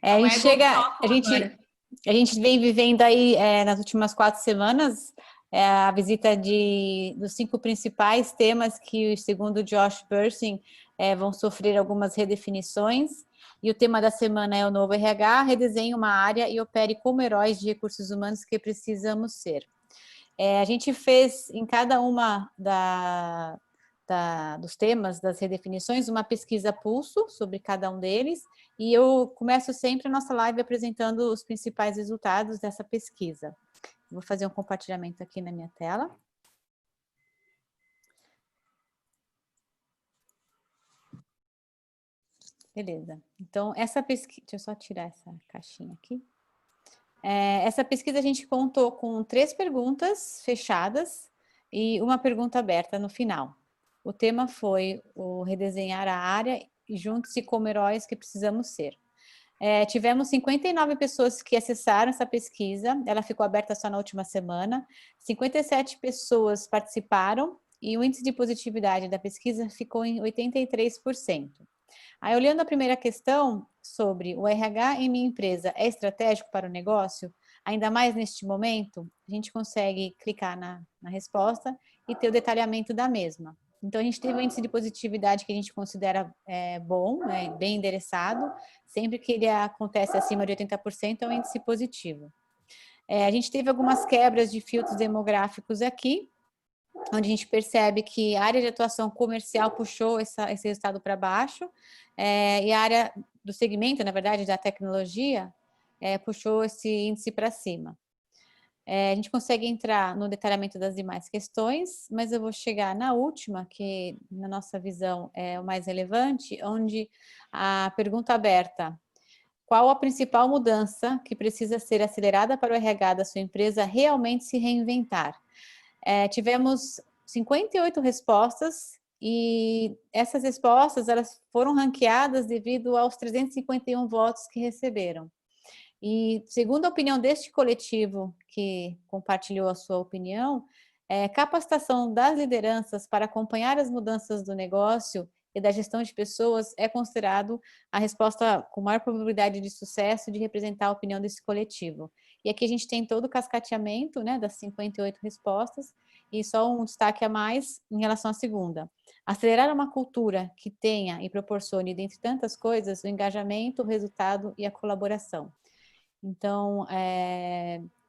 A gente chega, a gente vem vivendo aí nas últimas 4 semanas a visita dos 5 principais temas que, segundo Josh Bersin, vão sofrer algumas redefinições. E o tema da semana é o novo RH, redesenhe uma área e opere como heróis de recursos humanos que precisamos ser. A gente fez em cada uma dos temas, das redefinições, uma pesquisa pulso sobre cada um deles, e eu começo sempre a nossa live apresentando os principais resultados dessa pesquisa. Vou fazer um compartilhamento aqui na minha tela. Beleza. Então, essa pesquisa... Deixa eu só tirar essa caixinha aqui. Essa pesquisa a gente contou com 3 perguntas fechadas e uma pergunta aberta no final. O tema foi o redesenhar a área e juntos-se como heróis que precisamos ser. Tivemos 59 pessoas que acessaram essa pesquisa, ela ficou aberta só na última semana, 57 pessoas participaram e o índice de positividade da pesquisa ficou em 83%. Aí, olhando a primeira questão sobre o RH em minha empresa é estratégico para o negócio, ainda mais neste momento, a gente consegue clicar na resposta e ter o detalhamento da mesma. Então, a gente teve um índice de positividade que a gente considera bom, bem endereçado. Sempre que ele acontece acima de 80%, é um índice positivo. A gente teve algumas quebras de filtros demográficos aqui, onde a gente percebe que a área de atuação comercial puxou esse resultado para baixo, e a área do segmento, na verdade, da tecnologia, puxou esse índice para cima. A gente consegue entrar no detalhamento das demais questões, mas eu vou chegar na última, que na nossa visão é o mais relevante, onde a pergunta aberta: qual a principal mudança que precisa ser acelerada para o RH da sua empresa realmente se reinventar? Tivemos 58 respostas e essas respostas elas foram ranqueadas devido aos 351 votos que receberam. E segundo a opinião deste coletivo que compartilhou a sua opinião, capacitação das lideranças para acompanhar as mudanças do negócio e da gestão de pessoas é considerado a resposta com maior probabilidade de sucesso de representar a opinião desse coletivo. E aqui a gente tem todo o cascateamento, né, das 58 respostas, e só um destaque a mais em relação à segunda. Acelerar uma cultura que tenha e proporcione, dentre tantas coisas, o engajamento, o resultado e a colaboração. Então,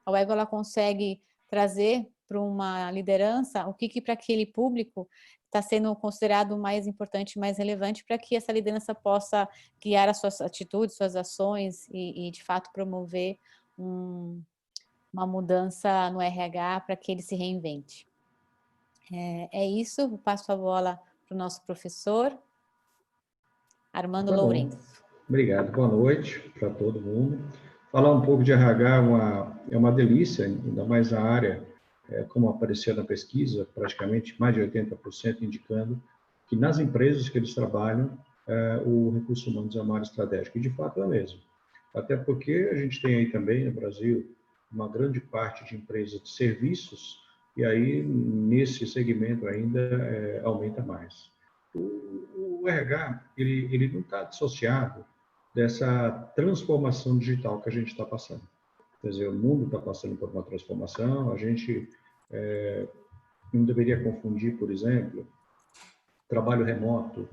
a Wego ela consegue trazer para uma liderança o que para aquele público está sendo considerado mais importante, mais relevante, para que essa liderança possa guiar as suas atitudes, suas ações e de fato, promover uma mudança no RH para que ele se reinvente. É isso, eu passo a bola para o nosso professor, Armando Lourenço. Obrigado, boa noite para todo mundo. Falar um pouco de RH é uma delícia, ainda mais a área, como apareceu na pesquisa, praticamente mais de 80% indicando que nas empresas que eles trabalham, o recurso humano é uma área estratégica, e de fato é mesmo. Até porque a gente tem aí também no Brasil uma grande parte de empresas de serviços, e aí nesse segmento ainda aumenta mais. O RH, ele não está dissociado dessa transformação digital que a gente está passando. Quer dizer, o mundo está passando por uma transformação, a gente não deveria confundir, por exemplo, trabalho remoto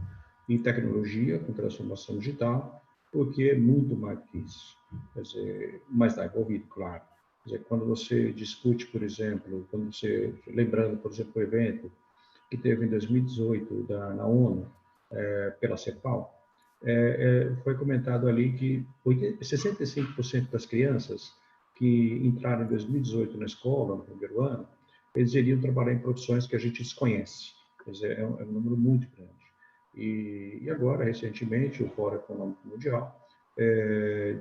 e tecnologia com transformação digital, porque é muito mais que isso. Quer dizer, mas está envolvido, claro. Quer dizer, quando você discute, por exemplo, lembrando, por exemplo, o evento que teve em 2018 na ONU, pela CEPAL, foi comentado ali que 65% das crianças que entraram em 2018 na escola, no primeiro ano, eles iriam trabalhar em profissões que a gente desconhece. Quer dizer, é um número muito grande. E agora, recentemente, o Fórum Econômico Mundial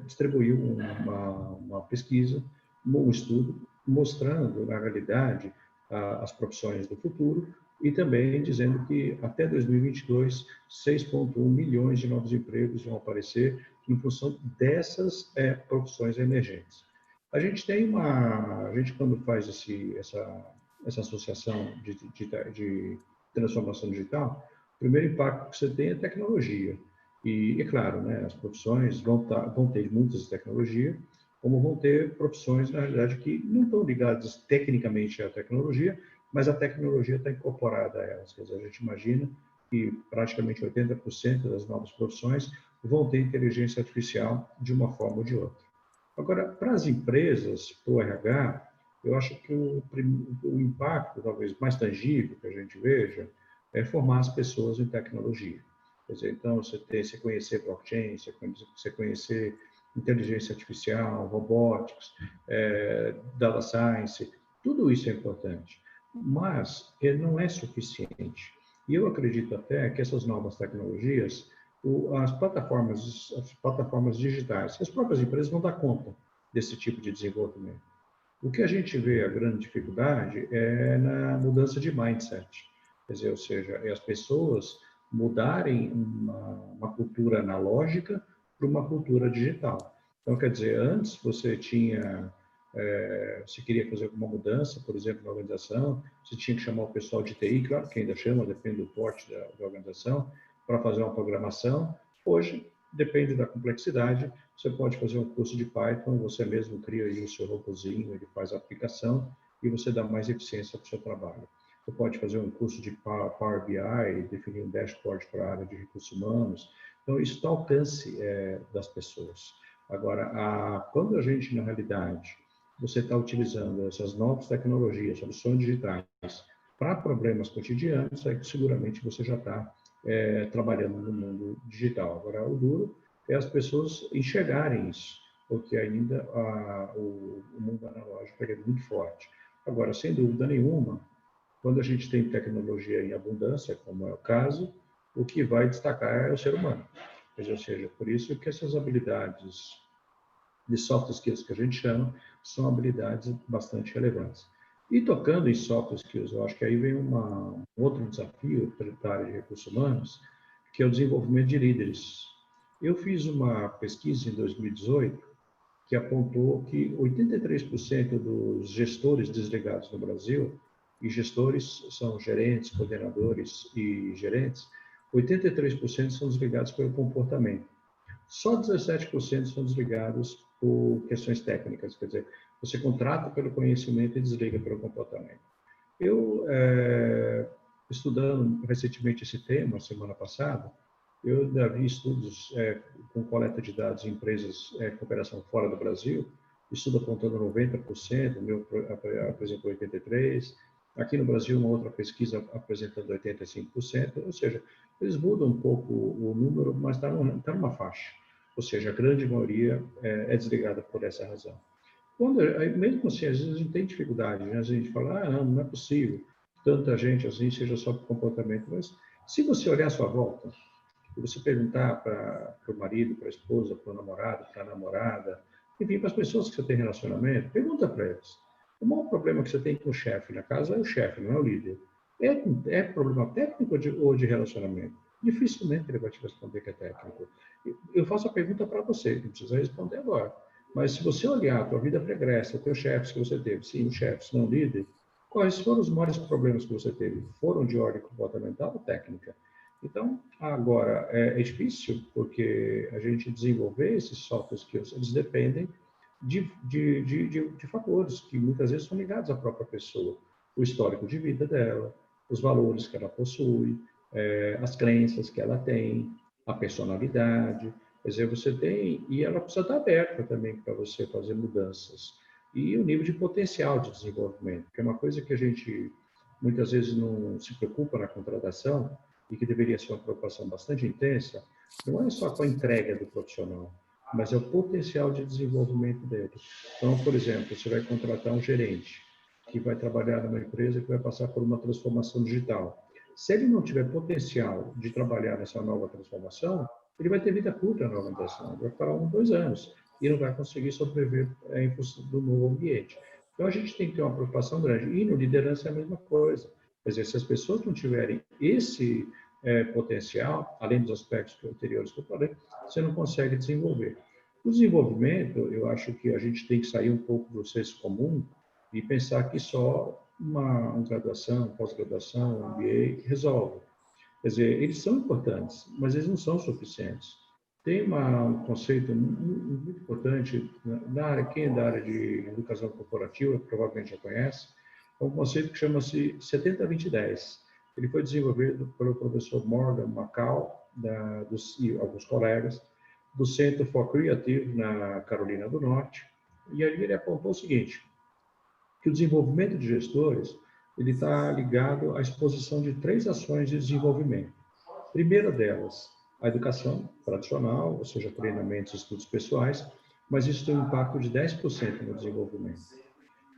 distribuiu uma pesquisa, um estudo, mostrando, na realidade, as profissões do futuro, e também dizendo que até 2022, 6,1 milhões de novos empregos vão aparecer em função dessas profissões emergentes. A gente quando faz essa associação de transformação digital, o primeiro impacto que você tem é tecnologia. E, é claro, né, as profissões vão ter muitas de tecnologia, como vão ter profissões, na realidade, que não estão ligadas tecnicamente à tecnologia, mas a tecnologia está incorporada a elas. Quer dizer, a gente imagina que praticamente 80% das novas profissões vão ter inteligência artificial de uma forma ou de outra. Agora, para as empresas, para o RH, eu acho que o impacto, talvez mais tangível que a gente veja, é formar as pessoas em tecnologia. Quer dizer, então, você conhecer blockchain, você conhecer inteligência artificial, robótica, data science, tudo isso é importante, mas não é suficiente. E eu acredito até que essas novas tecnologias, as plataformas digitais, as próprias empresas vão dar conta desse tipo de desenvolvimento. O que a gente vê a grande dificuldade é na mudança de mindset, quer dizer, ou seja, é as pessoas mudarem uma cultura analógica para uma cultura digital. Então, quer dizer, antes você tinha, você queria fazer alguma mudança, por exemplo, na organização, você tinha que chamar o pessoal de TI, claro que ainda chama, depende do porte da organização, para fazer uma programação. Hoje, depende da complexidade, você pode fazer um curso de Python, você mesmo cria aí o seu robozinho, ele faz a aplicação e você dá mais eficiência para o seu trabalho. Você pode fazer um curso de Power BI, definir um dashboard para a área de recursos humanos. Então, isso está ao alcance das pessoas. Agora, quando a gente, na realidade, você está utilizando essas novas tecnologias, soluções digitais, para problemas cotidianos, é que seguramente você já está trabalhando no mundo digital. Agora, o duro é as pessoas enxergarem isso, porque ainda o mundo analógico é muito forte. Agora, sem dúvida nenhuma, quando a gente tem tecnologia em abundância, como é o caso, o que vai destacar é o ser humano. Ou seja, por isso que essas habilidades de soft skills que a gente chama são habilidades bastante relevantes. E tocando em soft skills, eu acho que aí vem um outro desafio para a área de recursos humanos, que é o desenvolvimento de líderes. Eu fiz uma pesquisa em 2018 que apontou que 83% dos gestores desligados no Brasil, e gestores são gerentes, coordenadores e gerentes, 83% são desligados pelo comportamento. Só 17% são desligados por questões técnicas, quer dizer, você contrata pelo conhecimento e desliga pelo comportamento. Eu, estudando recentemente esse tema, semana passada, eu vi estudos com coleta de dados em empresas com operação fora do Brasil, estudo apontando 90%, o meu apresentou 83%, aqui no Brasil uma outra pesquisa apresentando 85%, ou seja, eles mudam um pouco o número, mas está numa faixa, ou seja, a grande maioria é desligada por essa razão. Mesmo assim, às vezes a gente tem dificuldade, né? A gente fala, não é possível, tanta gente assim, seja só por comportamento, mas se você olhar à sua volta, e você perguntar para o marido, para a esposa, para o namorado, para a namorada, enfim, para as pessoas que você tem relacionamento, pergunta para eles. O maior problema que você tem com o chefe na casa é o chefe, não é o líder. É problema técnico ou de relacionamento? Dificilmente ele vai te responder que é técnico. Eu faço a pergunta para você, não precisa responder agora. Mas se você olhar a tua vida pregressa, os teus chefes que você teve, sim, os chefes, não líder, quais foram os maiores problemas que você teve? Foram de ordem comportamental ou técnica? Então, agora, é difícil, porque a gente desenvolver esses soft skills, eles dependem de fatores que muitas vezes são ligados à própria pessoa. O histórico de vida dela, os valores que ela possui, as crenças que ela tem, a personalidade. Quer dizer, você tem, e ela precisa estar aberta também para você fazer mudanças. E o nível de potencial de desenvolvimento, que é uma coisa que a gente muitas vezes não se preocupa na contratação, e que deveria ser uma preocupação bastante intensa, não é só com a entrega do profissional, mas é o potencial de desenvolvimento dele. Então, por exemplo, você vai contratar um gerente que vai trabalhar numa empresa que vai passar por uma transformação digital. Se ele não tiver potencial de trabalhar nessa nova transformação, ele vai ter vida curta na organização, vai ficar 1, 2 anos e não vai conseguir sobreviver em função do novo ambiente. Então, a gente tem que ter uma preocupação grande. E no liderança é a mesma coisa. Quer dizer, se as pessoas não tiverem esse potencial, além dos aspectos anteriores que eu falei, você não consegue desenvolver. O desenvolvimento, eu acho que a gente tem que sair um pouco do senso comum e pensar que só uma graduação, pós-graduação, um MBA resolve. Quer dizer, eles são importantes, mas eles não são suficientes. Tem um conceito muito importante na área, quem é da área de educação corporativa provavelmente já conhece, é um conceito que chama-se 70-20-10. Ele foi desenvolvido pelo professor Morgan McCall e alguns colegas do Center for Creative na Carolina do Norte. E ali ele apontou o seguinte, que o desenvolvimento de gestores ele está ligado à exposição de 3 ações de desenvolvimento. Primeira delas, a educação tradicional, ou seja, treinamentos e estudos pessoais, mas isso tem um impacto de 10% no desenvolvimento.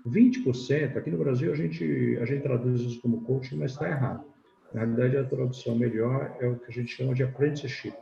20%, aqui no Brasil a gente traduz isso como coaching, mas está errado. Na realidade, a tradução melhor é o que a gente chama de apprenticeship,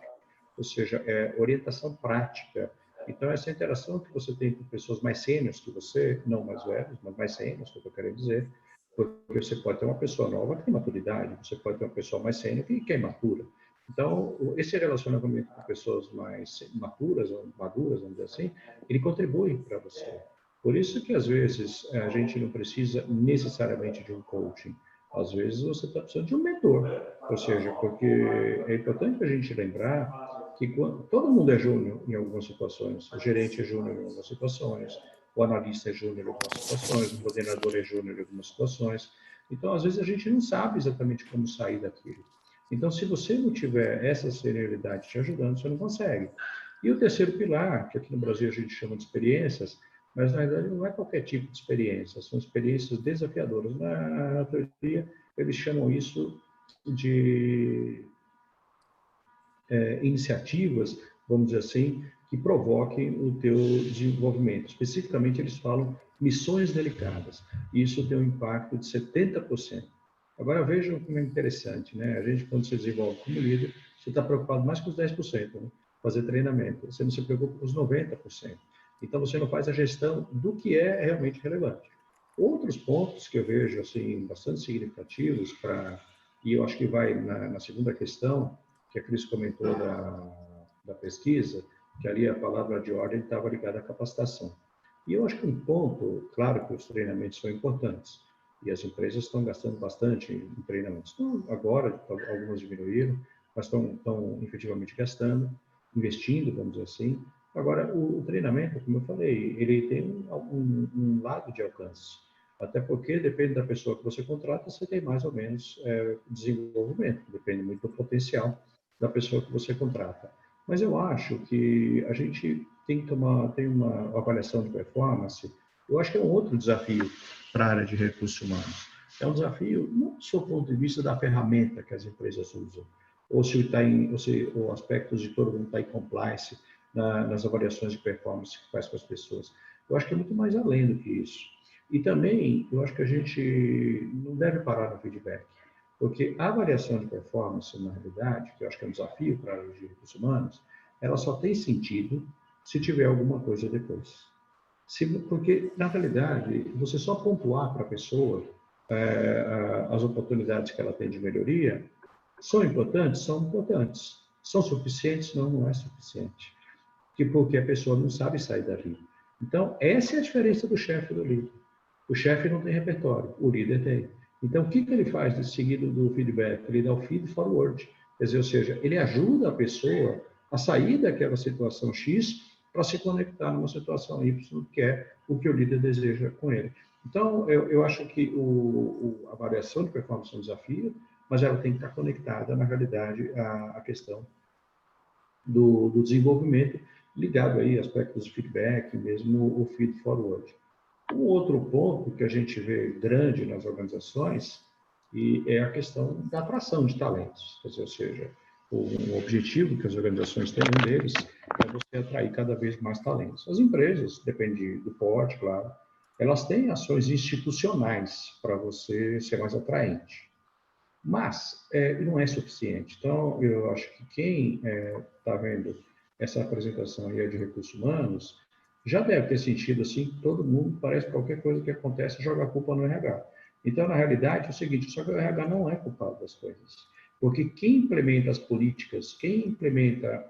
ou seja, é orientação prática. Então, essa interação que você tem com pessoas mais sêniores que você, não mais velhos, mas mais sêniores, que eu estou querendo dizer, porque você pode ter uma pessoa nova que tem maturidade, você pode ter uma pessoa mais sênior que é imatura. Então, esse relacionamento com pessoas mais maturas, vamos dizer assim, ele contribui para você. Por isso que, às vezes, a gente não precisa necessariamente de um coaching. Às vezes, você está precisando de um mentor. Ou seja, porque é importante a gente lembrar que todo mundo é júnior em algumas situações. O gerente é júnior em algumas situações, o analista é júnior em algumas situações, o coordenador é júnior em algumas situações. Então, às vezes, a gente não sabe exatamente como sair daquilo. Então, se você não tiver essa senioridade te ajudando, você não consegue. E o terceiro pilar, que aqui no Brasil a gente chama de experiências, mas na verdade não é qualquer tipo de experiência, são experiências desafiadoras. Na teoria, eles chamam isso de iniciativas, vamos dizer assim, que provoquem o teu desenvolvimento. Especificamente, eles falam missões delicadas. E isso tem um impacto de 70%. Agora, vejam como é interessante, né? A gente, quando se desenvolve como líder, você está preocupado mais com os 10%, né? Fazer treinamento. Você não se preocupa com os 90%. Então, você não faz a gestão do que é realmente relevante. Outros pontos que eu vejo, assim, bastante significativos e eu acho que vai na segunda questão, que a Cris comentou da pesquisa, que ali a palavra de ordem estava ligada à capacitação. E eu acho que um ponto, claro que os treinamentos são importantes, e as empresas estão gastando bastante em treinamentos. Então, agora, algumas diminuíram, mas estão efetivamente gastando, investindo, vamos dizer assim. Agora, o treinamento, como eu falei, ele tem um lado de alcance. Até porque, depende da pessoa que você contrata, você tem mais ou menos desenvolvimento, depende muito do potencial da pessoa que você contrata. Mas eu acho que a gente tem uma avaliação de performance, eu acho que é um outro desafio para a área de recursos humanos. É um desafio não só do ponto de vista da ferramenta que as empresas usam, ou se o aspecto de todo mundo está em compliance nas avaliações de performance que faz com as pessoas. Eu acho que é muito mais além do que isso. E também, eu acho que a gente não deve parar no feedback, porque a avaliação de performance, na realidade, que eu acho que é um desafio para a área de recursos humanos, ela só tem sentido se tiver alguma coisa depois. Porque, na realidade, você só pontuar para a pessoa as oportunidades que ela tem de melhoria são importantes? São importantes. São suficientes? Não, não é suficiente. Porque a pessoa não sabe sair dali. Então, essa é a diferença do chefe e do líder. O chefe não tem repertório, o líder tem. Então, o que ele faz de seguido do feedback? Ele dá o feed forward. Quer dizer, ou seja, ele ajuda a pessoa a sair daquela situação X para se conectar numa situação Y, que é o que o líder deseja com ele. Então, eu acho que a avaliação de performance é um desafio, mas ela tem que estar conectada, na realidade, à questão do desenvolvimento, ligado aí a aspectos de feedback, mesmo o feed forward. Um outro ponto que a gente vê grande nas organizações é a questão da atração de talentos. Quer dizer, ou seja, o objetivo que as organizações têm, um deles, é você atrair cada vez mais talentos. As empresas, depende do porte, claro, elas têm ações institucionais para você ser mais atraente. Mas não é suficiente. Então, eu acho que quem está vendo essa apresentação aí de recursos humanos já deve ter sentido assim que todo mundo parece que qualquer coisa que acontece joga a culpa no RH. Então, na realidade, é o seguinte, só que o RH não é culpado das coisas. Porque quem implementa as políticas, quem implementa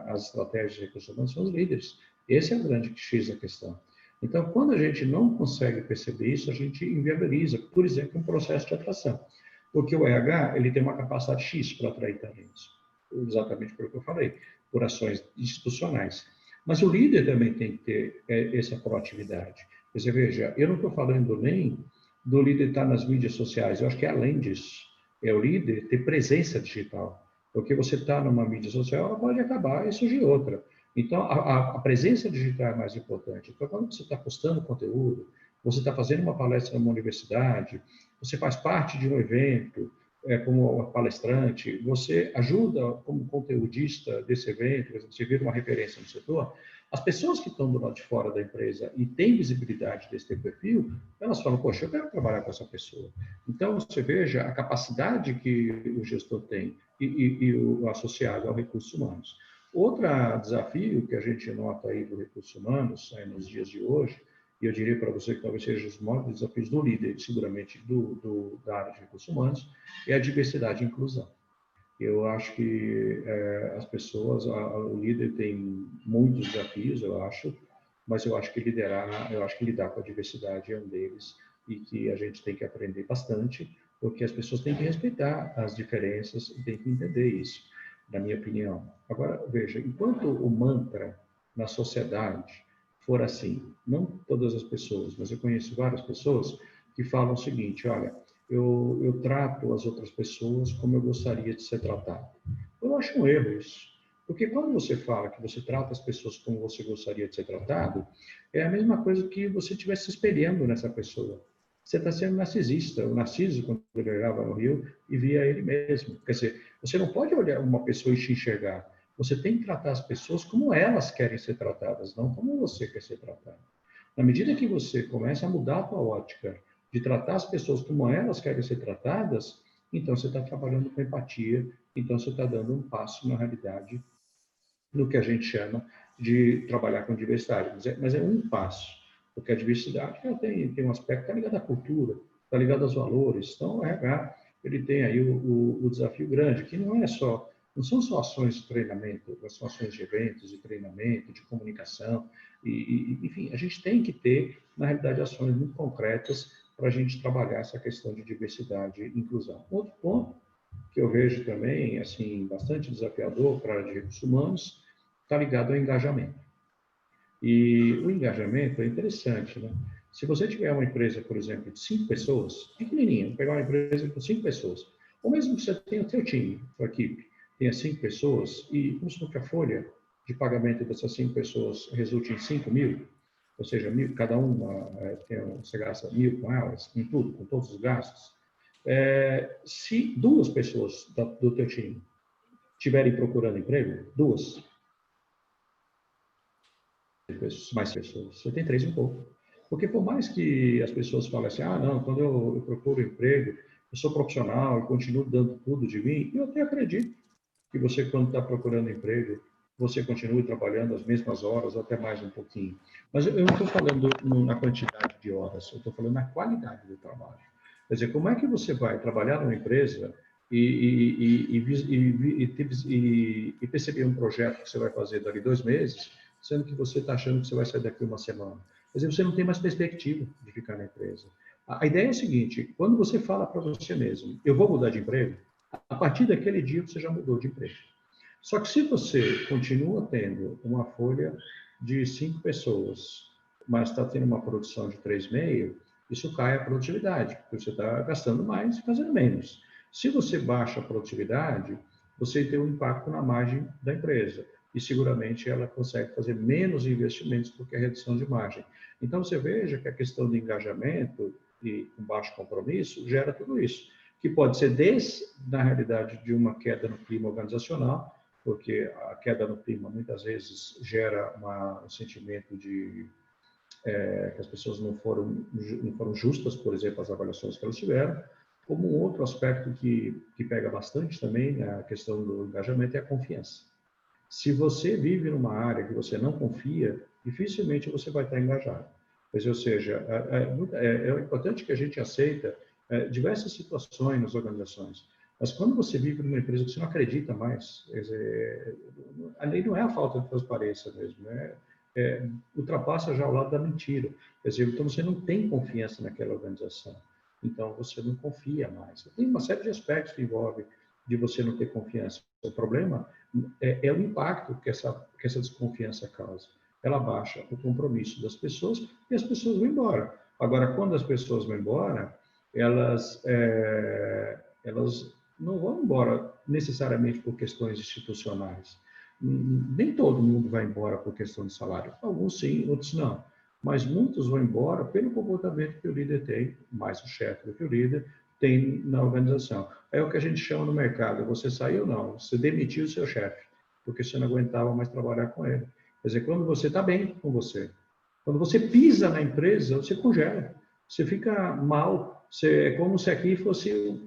as estratégias de recursos humanos são os líderes. Esse é o grande X da questão. Então, quando a gente não consegue perceber isso, a gente inviabiliza, por exemplo, um processo de atração. Porque o RH ele tem uma capacidade X para atrair talentos, exatamente pelo que eu falei, por ações institucionais. Mas o líder também tem que ter essa proatividade. Você veja, eu não estou falando nem do líder estar nas mídias sociais, eu acho que é além disso. É o líder ter presença digital. Porque você está numa mídia social, ela pode acabar e surgir outra. Então, a presença digital é mais importante. Então, quando você está postando conteúdo, você está fazendo uma palestra numa universidade, você faz parte de um evento, como palestrante, você ajuda como conteudista desse evento, você vira uma referência no setor, as pessoas que estão do lado de fora da empresa e têm visibilidade desse teu perfil, elas falam, poxa, eu quero trabalhar com essa pessoa. Então, você veja a capacidade que o gestor tem e o associado ao recursos humanos. Outro desafio que a gente nota aí do recursos humanos, nos dias de hoje, e eu diria para você que talvez seja os maiores desafios do líder, seguramente da área de recursos humanos, é a diversidade e inclusão. Eu acho que as pessoas, o líder tem muitos desafios, eu acho, mas eu acho que lidar com a diversidade é um deles e que a gente tem que aprender bastante, porque as pessoas têm que respeitar as diferenças e têm que entender isso, na minha opinião. Agora, veja, enquanto o mantra na sociedade for assim, não todas as pessoas, mas eu conheço várias pessoas que falam o seguinte, olha, eu trato as outras pessoas como eu gostaria de ser tratado. Eu acho um erro isso. Porque quando você fala que você trata as pessoas como você gostaria de ser tratado, é a mesma coisa que você estivesse se espelhando nessa pessoa. Você está sendo narcisista. O Narciso, quando ele olhava no rio, e via ele mesmo. Quer dizer, você não pode olhar uma pessoa e te enxergar. Você tem que tratar as pessoas como elas querem ser tratadas, não como você quer ser tratado. Na medida que você começa a mudar a sua ótica de tratar as pessoas como elas querem ser tratadas, então você está trabalhando com empatia, então você está dando um passo, na realidade, no que a gente chama de trabalhar com diversidade. Mas é um passo, porque a diversidade tem um aspecto que está ligado à cultura, está ligado aos valores. Então, o RH ele tem aí o desafio grande, que não são só ações de treinamento, são ações de eventos, de treinamento, de comunicação, enfim, a gente tem que ter, na realidade, ações muito concretas para a gente trabalhar essa questão de diversidade e inclusão. Outro ponto que eu vejo também, assim, bastante desafiador para a área de recursos humanos, está ligado ao engajamento. E o engajamento é interessante, né? Se você tiver uma empresa, por exemplo, de 5 pessoas, pequenininha, vou pegar uma empresa com 5 pessoas, ou mesmo que você tenha o seu time, sua equipe, tenha 5 pessoas, e vamos supor que a folha de pagamento dessas 5 pessoas resulte em 5 mil, ou seja, cada uma você gasta 1.000 com elas, com tudo, com todos os gastos. Se 2 pessoas do teu time estiverem procurando emprego, 2, mais pessoas, você tem 3 e um pouco. Porque por mais que as pessoas falem assim, não, quando eu procuro emprego, eu sou profissional e continuo dando tudo de mim, eu até acredito que você, quando está procurando emprego, você continue trabalhando as mesmas horas, ou até mais um pouquinho. Mas eu não estou falando na quantidade de horas, eu estou falando na qualidade do trabalho. Quer dizer, como é que você vai trabalhar numa empresa e perceber um projeto que você vai fazer daqui 2 meses, sendo que você está achando que você vai sair daqui uma semana? Quer dizer, você não tem mais perspectiva de ficar na empresa. A ideia é a seguinte, quando você fala para você mesmo, eu vou mudar de emprego, a partir daquele dia você já mudou de emprego. Só que se você continua tendo uma folha de 5 pessoas, mas está tendo uma produção de 3,5, isso cai a produtividade, porque você está gastando mais e fazendo menos. Se você baixa a produtividade, você tem um impacto na margem da empresa e seguramente ela consegue fazer menos investimentos porque a redução de margem. Então você veja que a questão de engajamento e com baixo compromisso gera tudo isso, que pode ser na realidade, de uma queda no clima organizacional, porque a queda no clima muitas vezes gera um sentimento de que as pessoas não foram justas, por exemplo, as avaliações que elas tiveram, como um outro aspecto que pega bastante também na questão do engajamento é a confiança. Se você vive numa área que você não confia, dificilmente você vai estar engajado. Mas, ou seja, é importante que a gente aceita diversas situações nas organizações. Mas quando você vive numa empresa que você não acredita mais, a lei não é a falta de transparência mesmo, ultrapassa já o lado da mentira. Quer dizer, então você não tem confiança naquela organização. então você não confia mais. Tem uma série de aspectos que envolve de você não ter confiança. O problema é o impacto que essa desconfiança causa. Ela baixa o compromisso das pessoas e as pessoas vão embora. Agora, quando as pessoas vão embora, elas não vão embora necessariamente por questões institucionais. Nem todo mundo vai embora por questão de salário. Alguns sim, outros não. Mas muitos vão embora pelo comportamento que o líder tem, mais o chefe do que o líder, tem na organização. É o que a gente chama no mercado, você saiu não, você demitiu o seu chefe, porque você não aguentava mais trabalhar com ele. Quer dizer, quando você está bem com você, quando você pisa na empresa, você congela, você fica mal, é como se aqui fosse,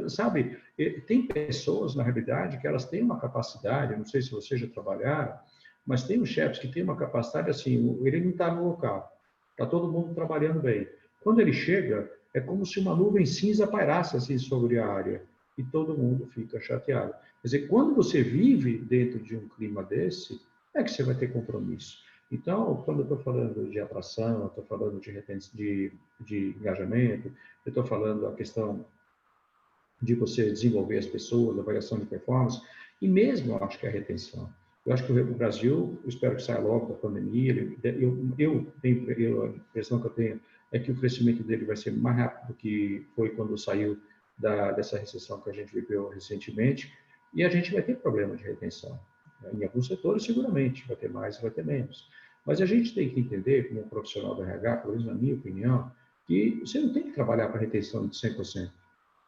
sabe, tem pessoas, na realidade, que elas têm uma capacidade, não sei se vocês já trabalharam, mas tem os chefes que têm uma capacidade assim, ele não está no local, está todo mundo trabalhando bem. Quando ele chega, é como se uma nuvem cinza pairasse assim sobre a área e todo mundo fica chateado. Quer dizer, quando você vive dentro de um clima desse, é que você vai ter compromisso. Então, quando eu estou falando de atração, estou falando de engajamento, eu estou falando a questão de você desenvolver as pessoas, avaliação de performance, e mesmo, eu acho que a retenção. Eu acho que o Brasil, eu espero que saia logo da pandemia, a impressão que eu tenho é que o crescimento dele vai ser mais rápido do que foi quando saiu dessa recessão que a gente viveu recentemente, e a gente vai ter problema de retenção. Em alguns setores, seguramente, vai ter mais e vai ter menos. Mas a gente tem que entender, como um profissional do RH, pelo menos na minha opinião, que você não tem que trabalhar para retenção de 100%.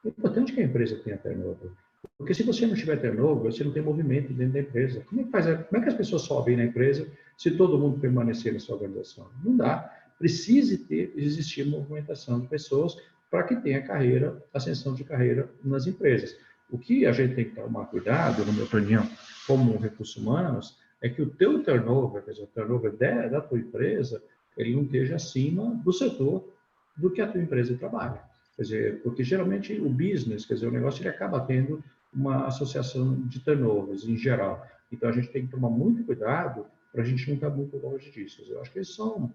É importante que a empresa tenha turnover. Porque se você não tiver turnover, você não tem movimento dentro da empresa. Como é que as pessoas sobem na empresa se todo mundo permanecer na sua organização? Não dá. Precisa existir movimentação de pessoas para que tenha carreira, ascensão de carreira nas empresas. O que a gente tem que tomar cuidado, na minha opinião, como recursos humanos, é que o teu turnover, quer dizer, o turnover da tua empresa, ele não esteja acima do setor do que a tua empresa trabalha. Quer dizer, porque geralmente o business, quer dizer, o negócio ele acaba tendo uma associação de turnovers em geral. Então a gente tem que tomar muito cuidado para a gente não estar muito longe disso. Eu acho que esses são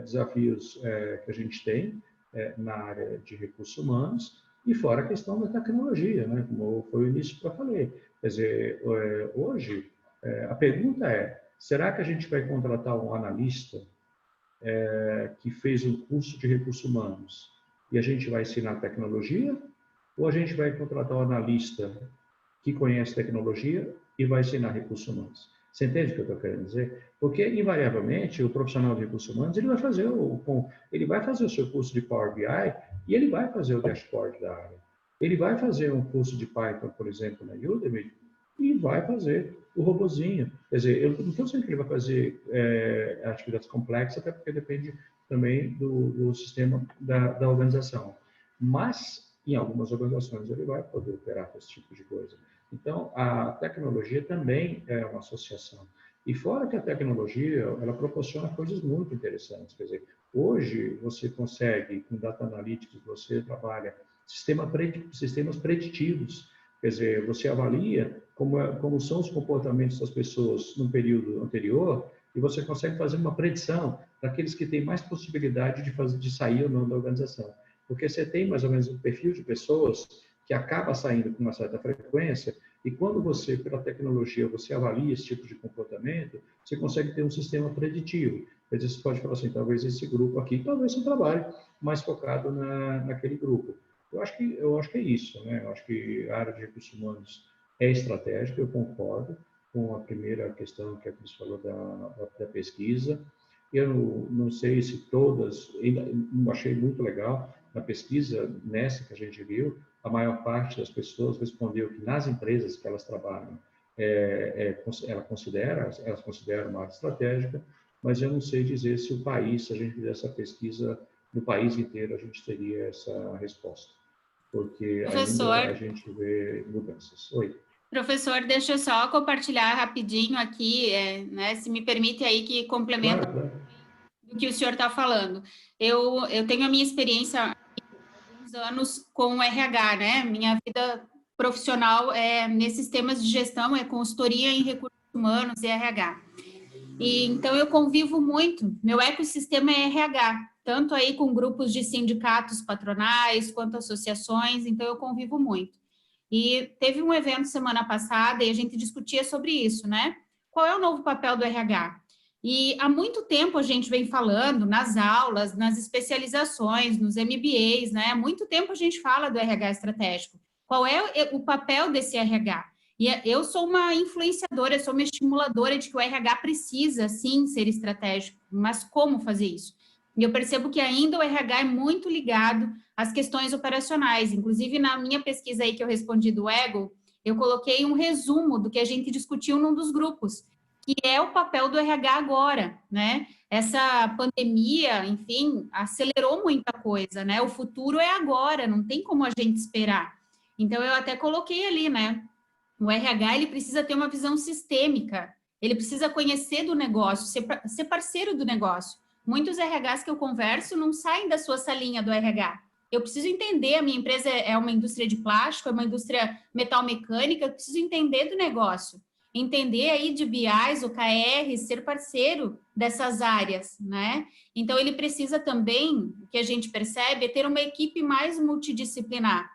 desafios que a gente tem na área de recursos humanos e fora a questão da tecnologia, né? Como foi o início que eu falei. Quer dizer, hoje a pergunta é: será que a gente vai contratar um analista que fez um curso de recursos humanos e a gente vai ensinar tecnologia, ou a gente vai contratar um analista que conhece tecnologia e vai ensinar recursos humanos? Você entende o que eu estou querendo dizer? Porque, invariavelmente, o profissional de recursos humanos ele vai fazer o seu curso de Power BI e ele vai fazer o dashboard da área. Ele vai fazer um curso de Python, por exemplo, na Udemy, e vai fazer o robozinho. Quer dizer, eu não estou dizendo que ele vai fazer atividades complexas, até porque depende também do sistema da organização. Mas, em algumas organizações, ele vai poder operar com esse tipo de coisa. Então, a tecnologia também é uma associação. E fora que a tecnologia, ela proporciona coisas muito interessantes. Quer dizer, hoje você consegue, com Data Analytics, você trabalha sistemas preditivos. Quer dizer, você avalia como são os comportamentos das pessoas no período anterior e você consegue fazer uma predição daqueles que têm mais possibilidade de sair ou não da organização. Porque você tem mais ou menos um perfil de pessoas que acaba saindo com uma certa frequência e quando você, pela tecnologia, você avalia esse tipo de comportamento, você consegue ter um sistema preditivo. Quer dizer, você pode falar assim, talvez esse grupo aqui, talvez você trabalhe mais focado naquele grupo. Eu acho que é isso, né? Eu acho que a área de recursos humanos é estratégica, eu concordo com a primeira questão que a Cris falou da pesquisa. Eu não sei se todas, não achei muito legal, na pesquisa nessa que a gente viu, a maior parte das pessoas respondeu que nas empresas que elas trabalham, elas consideram uma área estratégica, mas eu não sei dizer se o país, se a gente fizer essa pesquisa no país inteiro, a gente teria essa resposta, porque ainda a gente vê mudanças. Oi. Professor, deixa eu só compartilhar rapidinho aqui, né, se me permite aí que complementa claro. do que o senhor está falando. Eu tenho a minha experiência há alguns anos com o RH, né? Minha vida profissional é nesses temas de gestão, é consultoria em recursos humanos e RH. E então eu convivo muito, meu ecossistema é RH, tanto aí com grupos de sindicatos patronais, quanto associações, então eu convivo muito. E teve um evento semana passada e a gente discutia sobre isso, né? Qual é o novo papel do RH? E há muito tempo a gente vem falando nas aulas, nas especializações, nos MBAs, né? Há muito tempo a gente fala do RH estratégico. Qual é o papel desse RH? E eu sou uma influenciadora, eu sou uma estimuladora de que o RH precisa, sim, ser estratégico, mas como fazer isso? E eu percebo que ainda o RH é muito ligado às questões operacionais. Inclusive, na minha pesquisa aí que eu respondi do Ego, eu coloquei um resumo do que a gente discutiu num dos grupos, que é o papel do RH agora, né? Essa pandemia, enfim, acelerou muita coisa, né? O futuro é agora, não tem como a gente esperar. Então, eu até coloquei ali, né? O RH, ele precisa ter uma visão sistêmica, ele precisa conhecer do negócio, ser parceiro do negócio. Muitos RHs que eu converso não saem da sua salinha do RH. Eu preciso entender, a minha empresa é uma indústria de plástico, é uma indústria metal-mecânica, eu preciso entender do negócio. Entender aí de BIs, OKR, ser parceiro dessas áreas, né? Então, ele precisa também, o que a gente percebe, é ter uma equipe mais multidisciplinar,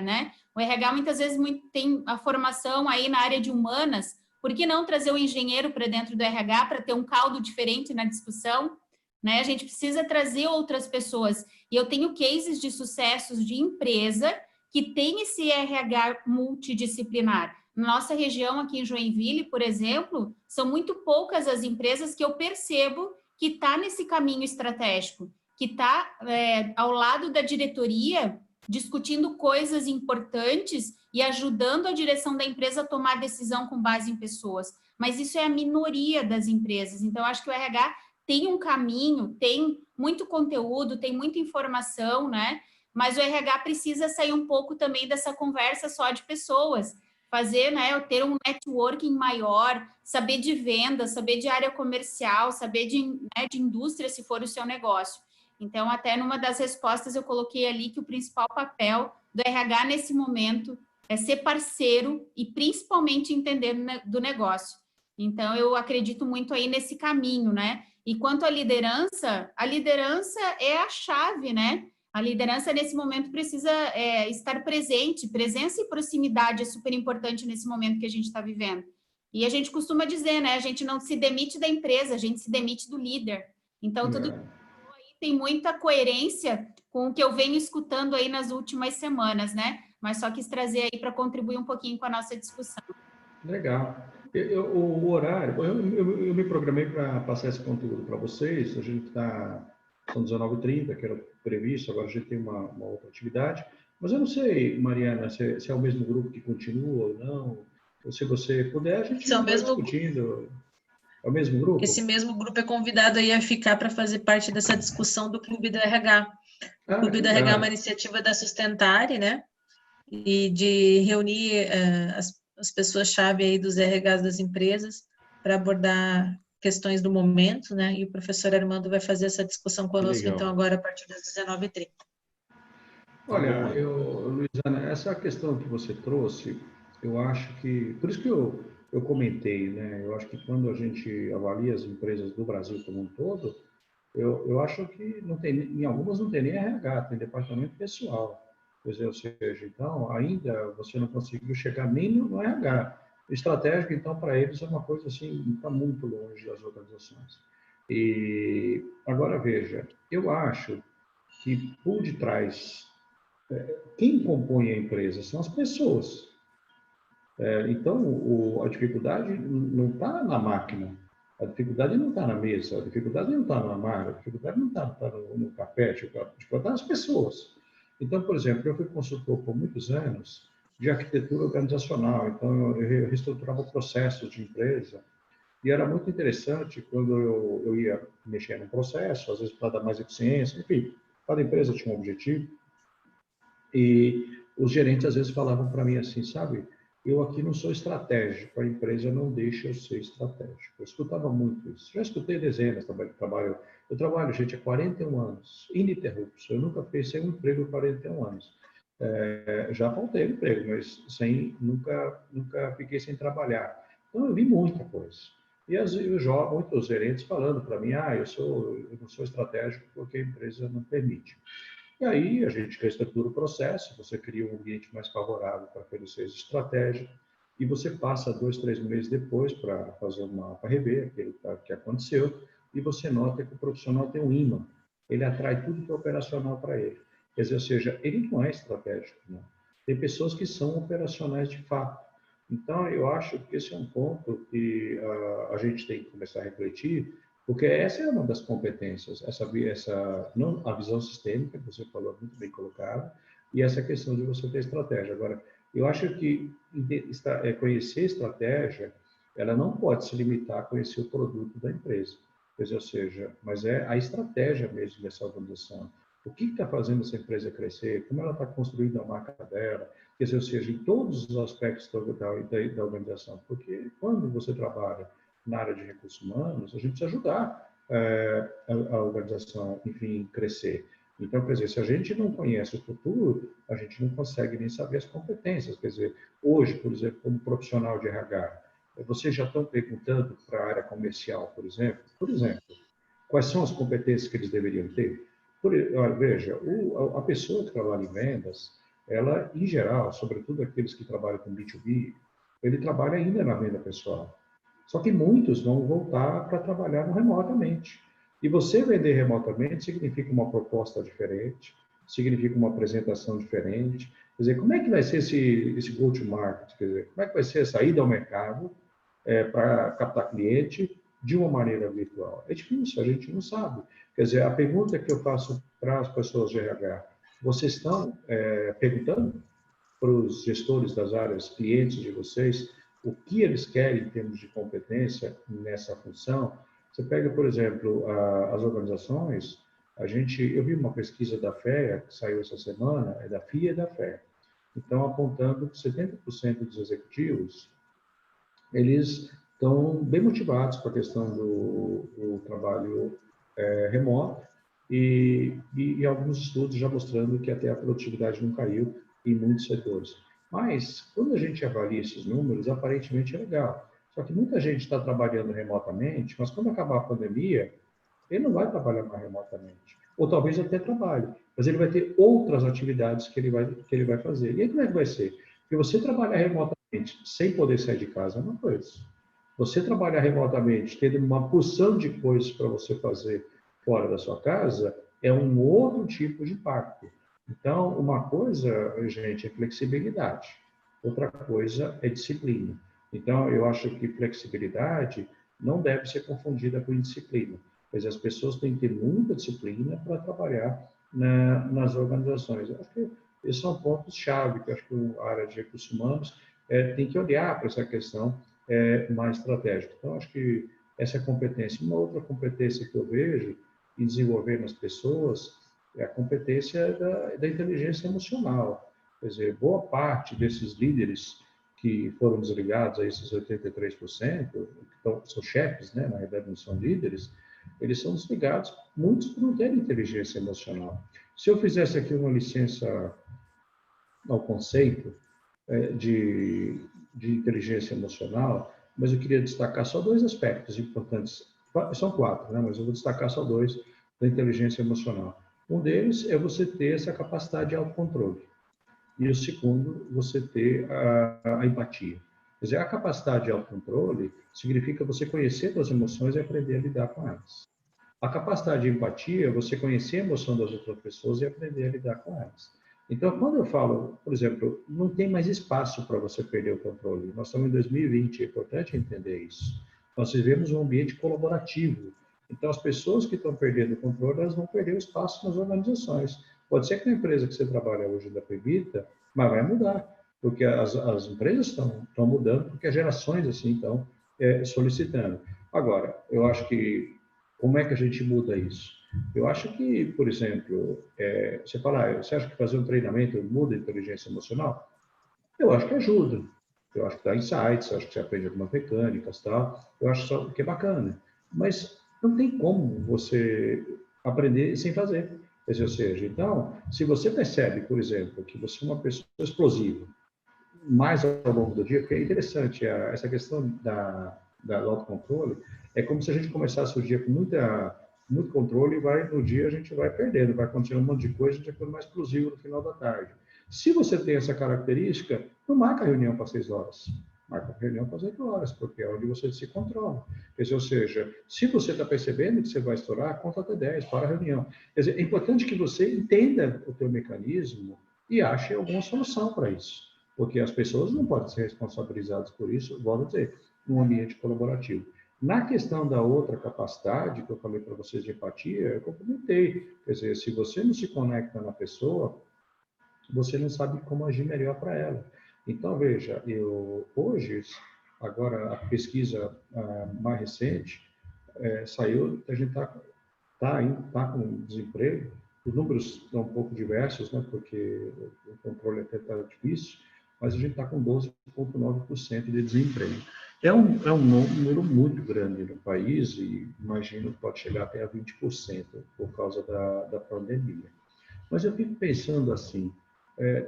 né? O RH muitas vezes tem a formação aí na área de humanas, por que não trazer o engenheiro para dentro do RH para ter um caldo diferente na discussão? Né? A gente precisa trazer outras pessoas. E eu tenho cases de sucessos de empresa que tem esse RH multidisciplinar. Na nossa região aqui em Joinville, por exemplo, são muito poucas as empresas que eu percebo que está nesse caminho estratégico, que está ao lado da diretoria, discutindo coisas importantes e ajudando a direção da empresa a tomar decisão com base em pessoas. Mas isso é a minoria das empresas. Então, acho que o RH tem um caminho, tem muito conteúdo, tem muita informação, né? Mas o RH precisa sair um pouco também dessa conversa só de pessoas, fazer, né, ter um networking maior, saber de venda, saber de área comercial, saber de indústria, se for o seu negócio. Então, até numa das respostas eu coloquei ali que o principal papel do RH nesse momento é ser parceiro e principalmente entender do negócio. Então, eu acredito muito aí nesse caminho, né? E quanto à liderança é a chave, né? A liderança, nesse momento, precisa estar presente. Presença e proximidade é super importante nesse momento que a gente está vivendo. E a gente costuma dizer, né? A gente não se demite da empresa, a gente se demite do líder. Então, tudo aí tem muita coerência com o que eu venho escutando aí nas últimas semanas, né? Mas só quis trazer aí para contribuir um pouquinho com a nossa discussão. Legal. O horário, eu me programei para passar esse conteúdo para vocês. A gente está, são 19h30, que era previsto, agora a gente tem uma outra atividade. Mas eu não sei, Mariana, se é o mesmo grupo que continua ou não. Ou se você puder, a gente vai discutindo. É o mesmo grupo? Esse mesmo grupo é convidado aí a ficar para fazer parte dessa discussão do Clube do RH. O Clube do RH é uma iniciativa da Sustentare, né? E de reunir as pessoas-chave aí dos RHs das empresas para abordar questões do momento, né? E o professor Armando vai fazer essa discussão conosco, então, agora a partir das 19h30. Olha, Luizana, essa questão que você trouxe, eu acho que, por isso que eu comentei, né? Eu acho que quando a gente avalia as empresas do Brasil como um todo, eu acho que não tem, em algumas não tem nem RH, tem departamento pessoal. Ou seja, então, ainda você não conseguiu chegar nem no RH. Estratégico, então, para eles é uma coisa assim, está muito longe das organizações. E agora veja, eu acho que por detrás, quem compõe a empresa são as pessoas. Então, a dificuldade não está na máquina, a dificuldade não está na mesa, a dificuldade não está na máquina, a dificuldade não está no carpete, a dificuldade está nas pessoas. Então, por exemplo, eu fui consultor por muitos anos de arquitetura organizacional, então eu reestruturava processos de empresa, e era muito interessante quando eu ia mexer no processo, às vezes para dar mais eficiência, enfim, cada empresa tinha um objetivo, e os gerentes às vezes falavam para mim assim, sabe, eu aqui não sou estratégico, a empresa não deixa eu ser estratégico. Eu escutava muito isso. Já escutei dezenas, eu trabalho, gente, há 41 anos, ininterruptos. Eu nunca fiz sem um emprego há 41 anos. Já faltei emprego, mas nunca fiquei sem trabalhar. Então, eu vi muita coisa. E muitos gerentes falando para mim, eu não sou estratégico porque a empresa não permite. E aí a gente reestrutura o processo, você cria um ambiente mais favorável para oferecer essa estratégia, e você passa 2, 3 meses depois para fazer para rever aquilo que aconteceu, e você nota que o profissional tem um imã, ele atrai tudo que é operacional para ele. Quer dizer, ou seja, ele não é estratégico, não. Tem pessoas que são operacionais de fato. Então, eu acho que esse é um ponto que a gente tem que começar a refletir, porque essa é uma das competências, não, a visão sistêmica, que você falou muito bem colocada, e essa questão de você ter estratégia. Agora, eu acho que conhecer estratégia, ela não pode se limitar a conhecer o produto da empresa, quer dizer, ou seja, mas é a estratégia mesmo dessa organização. O que está fazendo essa empresa crescer? Como ela está construindo a marca dela? Quer dizer, ou seja, em todos os aspectos da organização. Porque quando você trabalha na área de recursos humanos, a gente precisa ajudar a organização, enfim, crescer. Então, quer dizer, se a gente não conhece o futuro, a gente não consegue nem saber as competências. Quer dizer, hoje, por exemplo, como profissional de RH, vocês já estão perguntando para a área comercial, por exemplo, quais são as competências que eles deveriam ter? Veja, a pessoa que trabalha em vendas, ela, em geral, sobretudo aqueles que trabalham com B2B, ele trabalha ainda na venda pessoal. Só que muitos vão voltar para trabalhar remotamente. E você vender remotamente significa uma proposta diferente, significa uma apresentação diferente. Quer dizer, como é que vai ser esse go-to-market? Quer dizer, como é que vai ser a saída ao mercado para captar cliente de uma maneira virtual? É difícil, a gente não sabe. Quer dizer, a pergunta que eu faço para as pessoas de RH, vocês estão perguntando para os gestores das áreas, clientes de vocês, o que eles querem em termos de competência nessa função? Você pega, por exemplo, as organizações, eu vi uma pesquisa da FEA, que saiu essa semana, é da FIA e da FEA, então apontando que 70% dos executivos, eles estão bem motivados com a questão do trabalho remoto e alguns estudos já mostrando que até a produtividade não caiu em muitos setores. Mas, quando a gente avalia esses números, aparentemente é legal. Só que muita gente está trabalhando remotamente, mas quando acabar a pandemia, ele não vai trabalhar mais remotamente. Ou talvez até trabalhe, mas ele vai ter outras atividades que ele vai fazer. E aí como é que vai ser? Porque você trabalhar remotamente sem poder sair de casa é uma coisa. Você trabalhar remotamente, tendo uma porção de coisas para você fazer fora da sua casa, é um outro tipo de impacto. Então, uma coisa, gente, é flexibilidade. Outra coisa é disciplina. Então, eu acho que flexibilidade não deve ser confundida com indisciplina. Pois as pessoas têm que ter muita disciplina para trabalhar nas organizações. Eu acho que esses são pontos-chave, que eu acho que a área de recursos humanos tem que olhar para essa questão mais estratégica. Então, acho que essa é a competência. Uma outra competência que eu vejo em desenvolver nas pessoas é a competência da inteligência emocional. Quer dizer, boa parte desses líderes que foram desligados, a esses 83%, que são chefes, né, na verdade não são líderes, eles são desligados, muitos por não terem inteligência emocional. Se eu fizesse aqui uma licença ao conceito de inteligência emocional, mas eu queria destacar só 2 aspectos importantes. São 4, né? Mas eu vou destacar só 2 da inteligência emocional. Um deles é você ter essa capacidade de autocontrole. E o segundo, você ter a empatia. Quer dizer, a capacidade de autocontrole significa você conhecer suas emoções e aprender a lidar com elas. A capacidade de empatia é você conhecer a emoção das outras pessoas e aprender a lidar com elas. Então, quando eu falo, por exemplo, não tem mais espaço para você perder o controle. Nós estamos em 2020, é importante entender isso. Nós vivemos um ambiente colaborativo. Então, as pessoas que estão perdendo o controle, elas vão perder o espaço nas organizações. Pode ser que a empresa que você trabalha hoje ainda permita, mas vai mudar, porque as empresas estão mudando, porque as gerações assim estão solicitando. Agora, eu acho que como é que a gente muda isso? Eu acho que, por exemplo, você acha que fazer um treinamento muda a inteligência emocional? Eu acho que ajuda. Eu acho que dá insights, eu acho que você aprende algumas mecânicas, tal. Eu acho só que é bacana. Mas não tem como você aprender sem fazer. Ou seja, então, se você percebe, por exemplo, que você é uma pessoa explosiva, mais ao longo do dia, porque é interessante essa questão do autocontrole, é como se a gente começasse o dia com muito controle e no dia a gente vai perdendo, vai acontecendo um monte de coisa, a gente vai ficando mais explosivo no final da tarde. Se você tem essa característica, não marca a reunião para 6 horas. Marca a reunião para 8 horas, porque é onde você se controla. Quer dizer, ou seja, se você está percebendo que você vai estourar, conta até 10, para a reunião. Quer dizer, é importante que você entenda o teu mecanismo e ache alguma solução para isso. Porque as pessoas não podem ser responsabilizadas por isso, volto a dizer, num ambiente colaborativo. Na questão da outra capacidade, que eu falei para vocês de empatia, eu complementei. Quer dizer, se você não se conecta na pessoa, você não sabe como agir melhor para ela. Então, veja, hoje, agora a pesquisa mais recente saiu, a gente tá com desemprego, os números estão um pouco diversos, né, porque o controle até está difícil, mas a gente está com 12,9% de desemprego. É um número muito grande no país e imagino que pode chegar até a 20% por causa da pandemia. Mas eu fico pensando assim,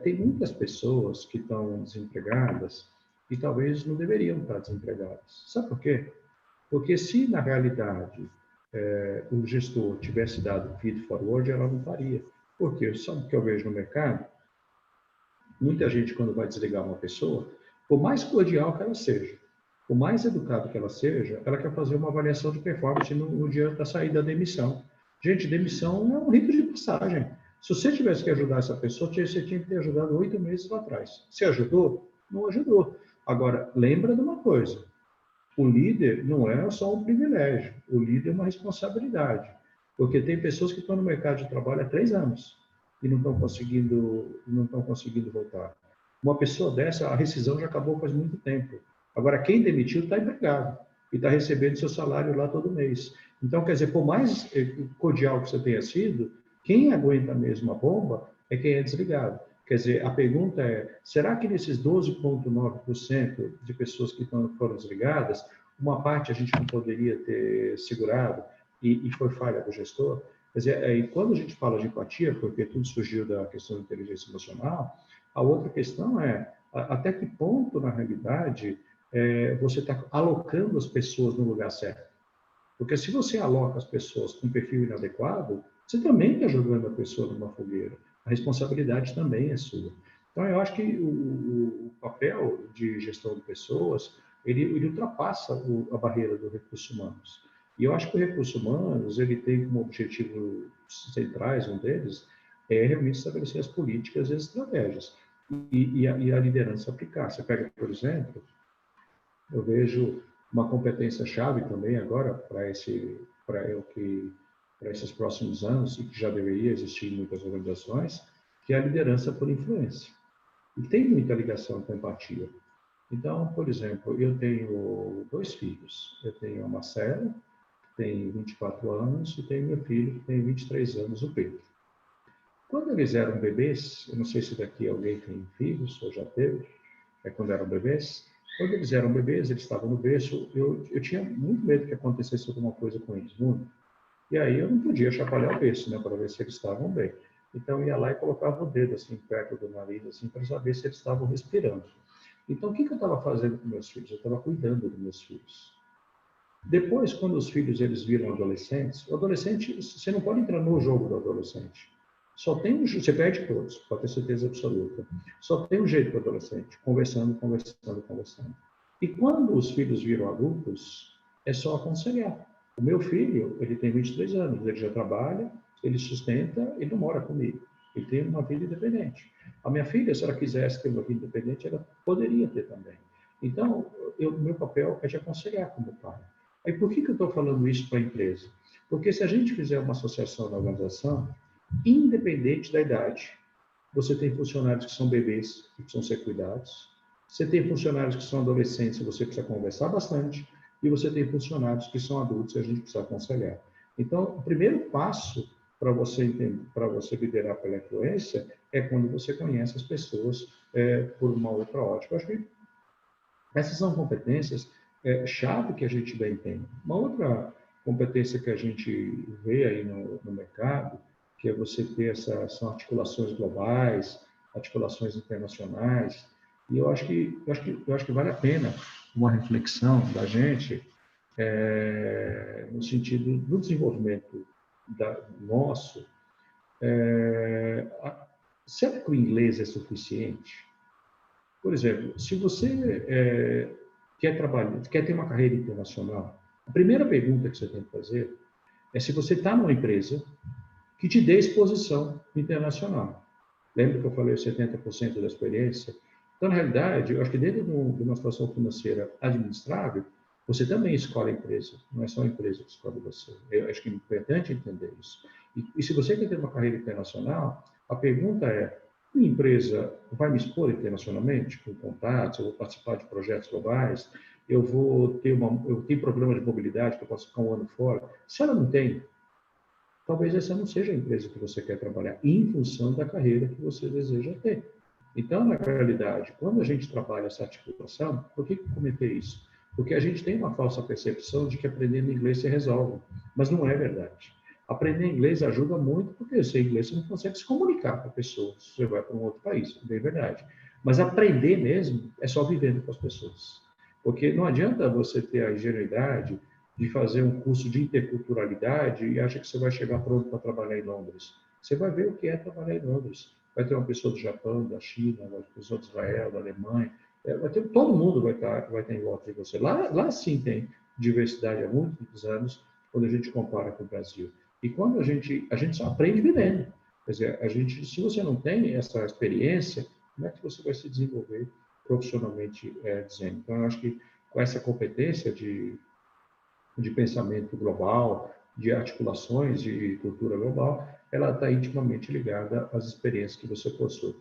tem muitas pessoas que estão desempregadas e talvez não deveriam estar desempregadas. Sabe por quê? Porque se, na realidade, o gestor tivesse dado feed forward, ela não faria. Por quê? Sabe o que eu vejo no mercado? Muita gente, quando vai desligar uma pessoa, por mais cordial que ela seja, por mais educado que ela seja, ela quer fazer uma avaliação de performance no dia da saída da demissão. Gente, demissão é um rito de passagem. Se você tivesse que ajudar essa pessoa, você tinha que ter ajudado 8 meses lá atrás. Você ajudou? Não ajudou. Agora, lembra de uma coisa. O líder não é só um privilégio. O líder é uma responsabilidade. Porque tem pessoas que estão no mercado de trabalho há 3 anos e não estão conseguindo voltar. Uma pessoa dessa, a rescisão já acabou faz muito tempo. Agora, quem demitiu está empregado e está recebendo seu salário lá todo mês. Então, quer dizer, por mais cordial que você tenha sido, quem aguenta mesmo a bomba é quem é desligado. Quer dizer, a pergunta é, será que nesses 12,9% de pessoas que foram desligadas, uma parte a gente não poderia ter segurado e foi falha do gestor? Quer dizer, e quando a gente fala de empatia, porque tudo surgiu da questão da inteligência emocional, a outra questão é até que ponto, na realidade, você está alocando as pessoas no lugar certo. Porque se você aloca as pessoas com perfil inadequado, você também está jogando a pessoa numa fogueira. A responsabilidade também é sua. Então, eu acho que o papel de gestão de pessoas, ele ultrapassa a barreira do recursos humanos. E eu acho que o recursos humanos, ele tem como objetivo centrais, um deles, é realmente estabelecer as políticas e as estratégias. E a liderança aplicar. Você pega, por exemplo, eu vejo uma competência-chave também agora para esses próximos anos, e que já deveria existir em muitas organizações, que é a liderança por influência. E tem muita ligação com empatia. Então, por exemplo, eu tenho 2 filhos. Eu tenho a Marcela, que tem 24 anos, e tenho meu filho, que tem 23 anos, o Pedro. Quando eles eram bebês, eu não sei se daqui alguém tem filhos, ou já teve, quando eram bebês, quando eles eram bebês, eles estavam no berço, eu tinha muito medo que acontecesse alguma coisa com eles, muito. E aí eu não podia chacoalhar o berço, né, para ver se eles estavam bem. Então eu ia lá e colocava o dedo assim perto do nariz, assim, para saber se eles estavam respirando. Então o que eu estava fazendo com meus filhos? Eu estava cuidando dos meus filhos. Depois, quando os filhos eles viram adolescentes, o adolescente, você não pode entrar no jogo do adolescente. Você perde todos, pode ter certeza absoluta. Só tem um jeito para o adolescente, conversando. E quando os filhos viram adultos, é só aconselhar. O meu filho, ele tem 23 anos, ele já trabalha, ele sustenta, ele não mora comigo. Ele tem uma vida independente. A minha filha, se ela quisesse ter uma vida independente, ela poderia ter também. Então, meu papel é de aconselhar como pai. Aí, por que eu estou falando isso para a empresa? Porque se a gente fizer uma associação na organização, independente da idade, você tem funcionários que são bebês e precisam ser cuidados, você tem funcionários que são adolescentes e você precisa conversar bastante, e você tem funcionários que são adultos e a gente precisa aconselhar. Então, o primeiro passo para você liderar pela influência é quando você conhece as pessoas por uma outra ótica. Eu acho que essas são competências chave que a gente bem tem. Uma outra competência que a gente vê aí no mercado, que é você ter são articulações globais, articulações internacionais. E eu acho que vale a pena uma reflexão da gente no sentido do desenvolvimento nosso. Será que o inglês é suficiente? Por exemplo, se você quer ter uma carreira internacional, a primeira pergunta que você tem que fazer é se você está numa empresa que te dê exposição internacional. Lembra que eu falei 70% da experiência? Então, na realidade, eu acho que dentro de uma situação financeira administrável, você também escolhe a empresa, não é só a empresa que escolhe você. Eu acho que é importante entender isso. E se você quer ter uma carreira internacional, a pergunta é: a empresa vai me expor internacionalmente, com contatos, eu vou participar de projetos globais, eu tenho problema de mobilidade, que eu posso ficar um ano fora? Se ela não tem, talvez essa não seja a empresa que você quer trabalhar, em função da carreira que você deseja ter. Então, na realidade, quando a gente trabalha essa articulação, por que eu comentei isso? Porque a gente tem uma falsa percepção de que aprendendo inglês se resolve, mas não é verdade. Aprender inglês ajuda muito, porque sem inglês você não consegue se comunicar com a pessoa, se você vai para um outro país, é bem verdade. Mas aprender mesmo é só vivendo com as pessoas. Porque não adianta você ter a ingenuidade de fazer um curso de interculturalidade e acha que você vai chegar pronto para trabalhar em Londres. Você vai ver o que é trabalhar em Londres. Vai ter uma pessoa do Japão, da China, uma pessoa de Israel, da Alemanha. Todo mundo vai estar em volta de você. Lá sim tem diversidade há muitos anos, quando a gente compara com o Brasil. E quando a gente só aprende vivendo. Quer dizer, se você não tem essa experiência, como é que você vai se desenvolver profissionalmente dizendo? Então, eu acho que com essa competência de pensamento global, de articulações de cultura global, ela está intimamente ligada às experiências que você possui.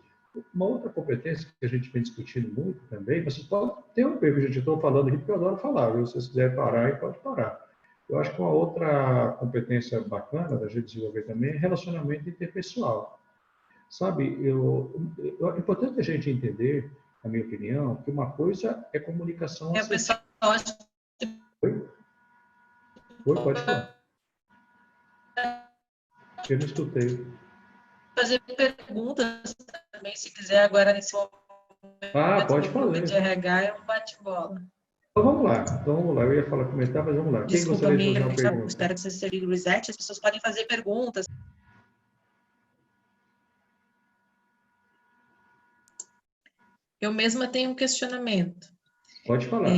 Uma outra competência que a gente vem discutindo muito também, você pode ter um pergunta, gente, eu estou falando aqui porque eu adoro falar, se vocês quiserem parar, pode parar. Eu acho que uma outra competência bacana da gente desenvolver também é relacionamento interpessoal. Sabe, é importante a gente entender, na minha opinião, que uma coisa é comunicação assertiva. Oi, pode falar. Eu não escutei. Fazer perguntas também, se quiser, agora nesse momento. Pode fazer. De RH é um bate-bola. Então vamos lá. Eu ia comentar, mas vamos lá. Desculpa, quem gostaria de fazer uma pergunta? Espero que você seja o reset. As pessoas podem fazer perguntas. Eu mesma tenho um questionamento. Pode falar.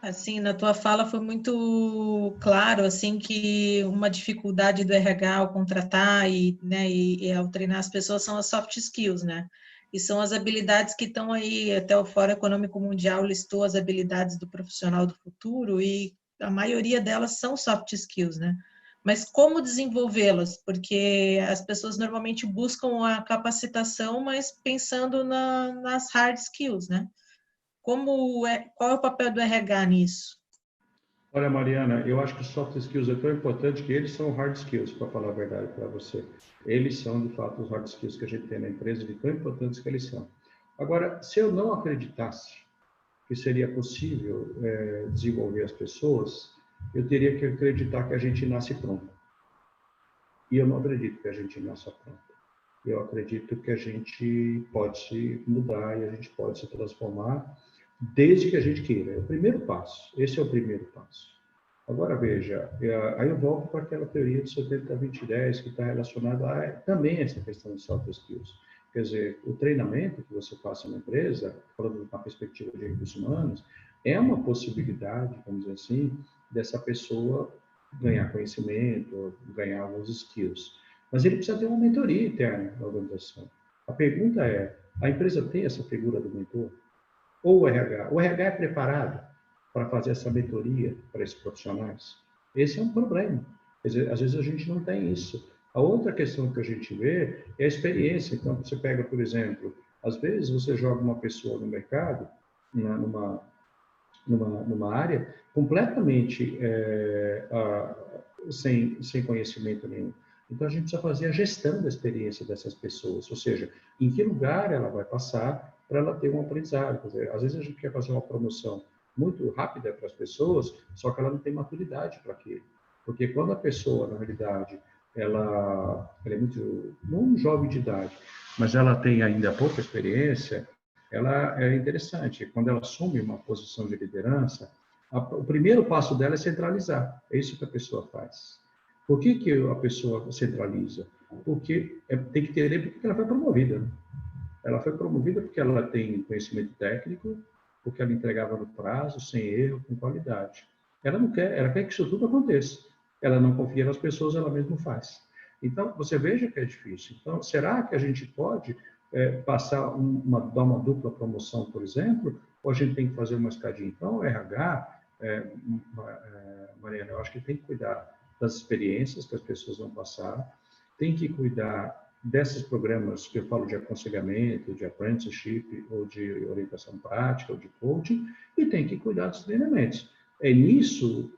Assim, na tua fala foi muito claro, assim, que uma dificuldade do RH ao contratar e ao treinar as pessoas são as soft skills, né? E são as habilidades que estão aí, até o Fórum Econômico Mundial listou as habilidades do profissional do futuro e a maioria delas são soft skills, né? Mas como desenvolvê-las? Porque as pessoas normalmente buscam a capacitação, mas pensando nas hard skills, né? Qual é o papel do RH nisso? Olha, Mariana, eu acho que os soft skills é tão importante que eles são hard skills, para falar a verdade para você. Eles são, de fato, os hard skills que a gente tem na empresa, de tão importantes que eles são. Agora, se eu não acreditasse que seria possível desenvolver as pessoas, eu teria que acreditar que a gente nasce pronto. E eu não acredito que a gente nasça pronto. Eu acredito que a gente pode se mudar e a gente pode se transformar desde que a gente queira. É o primeiro passo. Esse é o primeiro passo. Agora, veja, aí eu volto para aquela teoria de 70-20-10, que está relacionada também a essa questão de soft skills. Quer dizer, o treinamento que você passa na empresa, falando na perspectiva de recursos humanos, é uma possibilidade, vamos dizer assim, dessa pessoa ganhar conhecimento, ganhar alguns skills. Mas ele precisa ter uma mentoria interna na organização. A pergunta é, a empresa tem essa figura do mentor? Ou o RH? O RH é preparado para fazer essa mentoria para esses profissionais? Esse é um problema. Quer dizer, às vezes a gente não tem isso. A outra questão que a gente vê é a experiência. Então, você pega, por exemplo, às vezes você joga uma pessoa no mercado, numa área, completamente sem conhecimento nenhum. Então, a gente precisa fazer a gestão da experiência dessas pessoas, ou seja, em que lugar ela vai passar para ela ter um aprendizado. Quer dizer, às vezes a gente quer fazer uma promoção muito rápida para as pessoas, só que ela não tem maturidade para aquilo. Porque quando a pessoa, na realidade, ela é muito, não jovem de idade, mas ela tem ainda pouca experiência, ela é interessante. Quando ela assume uma posição de liderança, o primeiro passo dela é centralizar. É isso que a pessoa faz. Por que a pessoa centraliza? Porque tem que entender porque ela foi promovida. Né? Ela foi promovida porque ela tem conhecimento técnico, porque ela entregava no prazo, sem erro, com qualidade. Ela quer que isso tudo aconteça. Ela não confia nas pessoas, ela mesma faz. Então, você veja que é difícil. Então, será que a gente pode dar uma dupla promoção, por exemplo, ou a gente tem que fazer uma escadinha? Então, o RH, Mariana, eu acho que tem que cuidar das experiências que as pessoas vão passar, tem que cuidar desses programas que eu falo de aconselhamento, de apprenticeship, ou de orientação prática, ou de coaching, e tem que cuidar dos treinamentos. É nisso,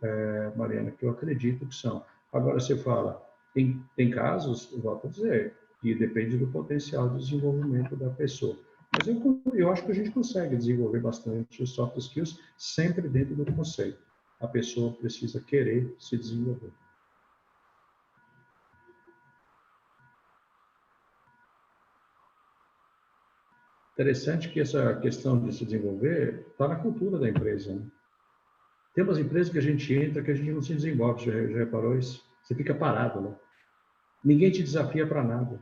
Mariana, que eu acredito que são. Agora, você fala, tem casos, eu volto a dizer, que depende do potencial de desenvolvimento da pessoa. Mas eu acho que a gente consegue desenvolver bastante os soft skills sempre dentro do conceito. A pessoa precisa querer se desenvolver. Interessante que essa questão de se desenvolver está na cultura da empresa. Né? Tem umas empresas que a gente entra que a gente não se desenvolve. Já reparou isso? Você fica parado, né? Ninguém te desafia para nada.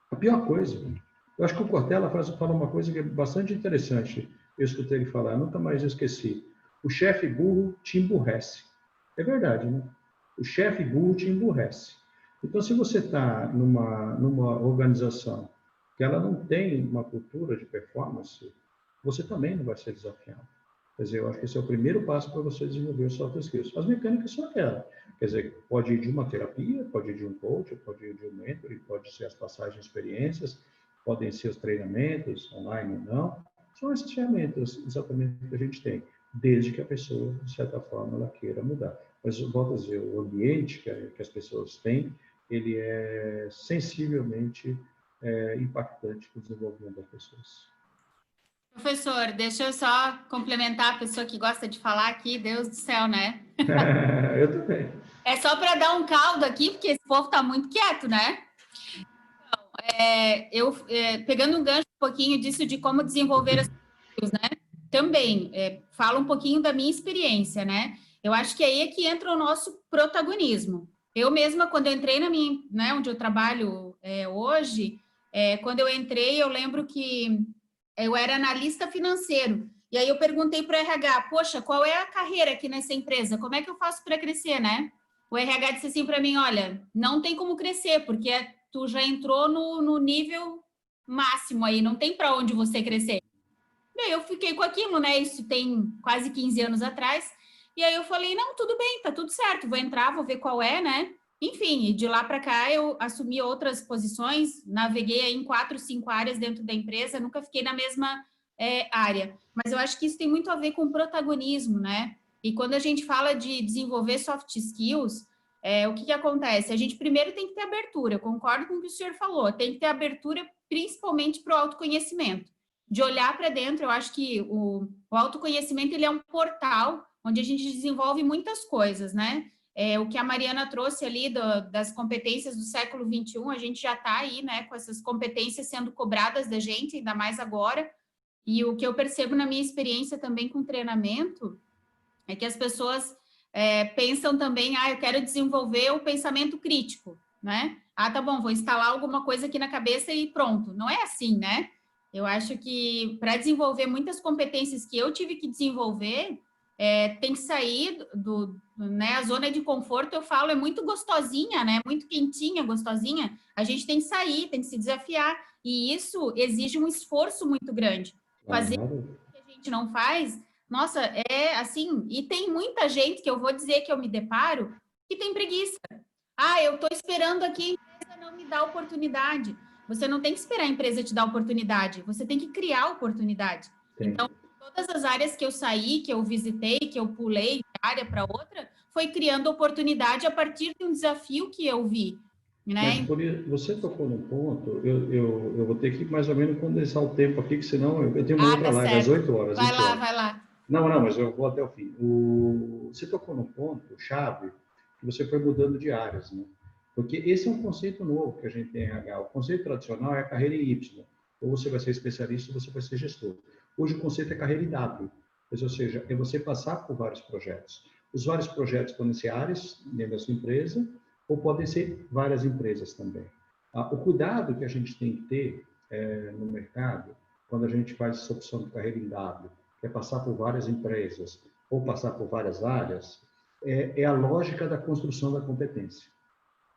A pior coisa. Eu acho que o Cortella fala uma coisa que é bastante interessante. Eu escutei ele falar, nunca mais esqueci. O chefe burro te emburrece. É verdade, né? O chefe burro te emburrece. Então, se você está numa organização que ela não tem uma cultura de performance, você também não vai ser desafiado. Quer dizer, eu acho que esse é o primeiro passo para você desenvolver os soft skills. As mecânicas são aquelas. Quer dizer, pode ir de uma terapia, pode ir de um coach, pode ir de um mentor, pode ser as passagens de experiências, podem ser os treinamentos, online ou não. São essas ferramentas exatamente que a gente tem, desde que a pessoa, de certa forma, ela queira mudar. Mas, volto a dizer, o ambiente que as pessoas têm, ele é sensivelmente impactante para o desenvolvimento das pessoas. Professor, deixa eu só complementar a pessoa que gosta de falar aqui, Deus do céu, né? Eu também. É só para dar um caldo aqui, porque esse povo está muito quieto, né? Então, pegando um gancho um pouquinho disso de como desenvolver as skills, né? Também, falo um pouquinho da minha experiência, né? Eu acho que aí é que entra o nosso protagonismo. Eu mesma, quando eu entrei né, onde eu trabalho hoje, quando eu entrei, eu lembro que eu era analista financeiro. E aí eu perguntei para o RH, poxa, qual é a carreira aqui nessa empresa? Como é que eu faço para crescer, né? O RH disse assim para mim, olha, não tem como crescer, porque tu já entrou no nível máximo aí, não tem para onde você crescer. Daí eu fiquei com aquilo, né? Isso tem quase 15 anos atrás. E aí eu falei, não, tudo bem, tá tudo certo, vou entrar, vou ver qual é, né? Enfim, e de lá para cá eu assumi outras posições, naveguei aí em 4, 5 áreas dentro da empresa, nunca fiquei na mesma área. Mas eu acho que isso tem muito a ver com protagonismo, né? E quando a gente fala de desenvolver soft skills, o que acontece? A gente primeiro tem que ter abertura, eu concordo com o que o senhor falou, tem que ter abertura principalmente para o autoconhecimento. De olhar para dentro, eu acho que o autoconhecimento ele é um portal onde a gente desenvolve muitas coisas, né? O que a Mariana trouxe ali das competências do século XXI, a gente já está aí, né, com essas competências sendo cobradas da gente, ainda mais agora. E o que eu percebo na minha experiência também com treinamento é que as pessoas pensam também, eu quero desenvolver o pensamento crítico, né? Tá bom, vou instalar alguma coisa aqui na cabeça e pronto. Não é assim, né? Eu acho que para desenvolver muitas competências que eu tive que desenvolver, tem que sair né, a zona de conforto, eu falo, é muito gostosinha, né? Muito quentinha, gostosinha. A gente tem que sair, tem que se desafiar. E isso exige um esforço muito grande. Fazer o que a gente não faz, nossa, assim, e tem muita gente que eu vou dizer que eu me deparo que tem preguiça. Eu estou esperando aqui, a empresa não me dá oportunidade. Você não tem que esperar a empresa te dar oportunidade, você tem que criar oportunidade. Sim. Então, todas as áreas que eu saí, que eu visitei, que eu pulei de área para outra, foi criando oportunidade a partir de um desafio que eu vi. Né? Mas você tocou no ponto, eu vou ter que mais ou menos condensar o tempo aqui, que senão eu tenho uma outra live às 8 horas. Vai lá, vai lá. Não, mas eu vou até o fim. Você tocou no ponto chave que você foi mudando de áreas, né? Porque esse é um conceito novo que a gente tem em RH. O conceito tradicional é a carreira em Y. ou você vai ser especialista ou você vai ser gestor. Hoje o conceito é carreira em W, ou seja, é você passar por vários projetos. Os vários projetos podem ser áreas dentro da sua empresa, ou podem ser várias empresas também. O cuidado que a gente tem que ter no mercado, quando a gente faz essa opção de carreira em W, que é passar por várias empresas, ou passar por várias áreas, é a lógica da construção da competência.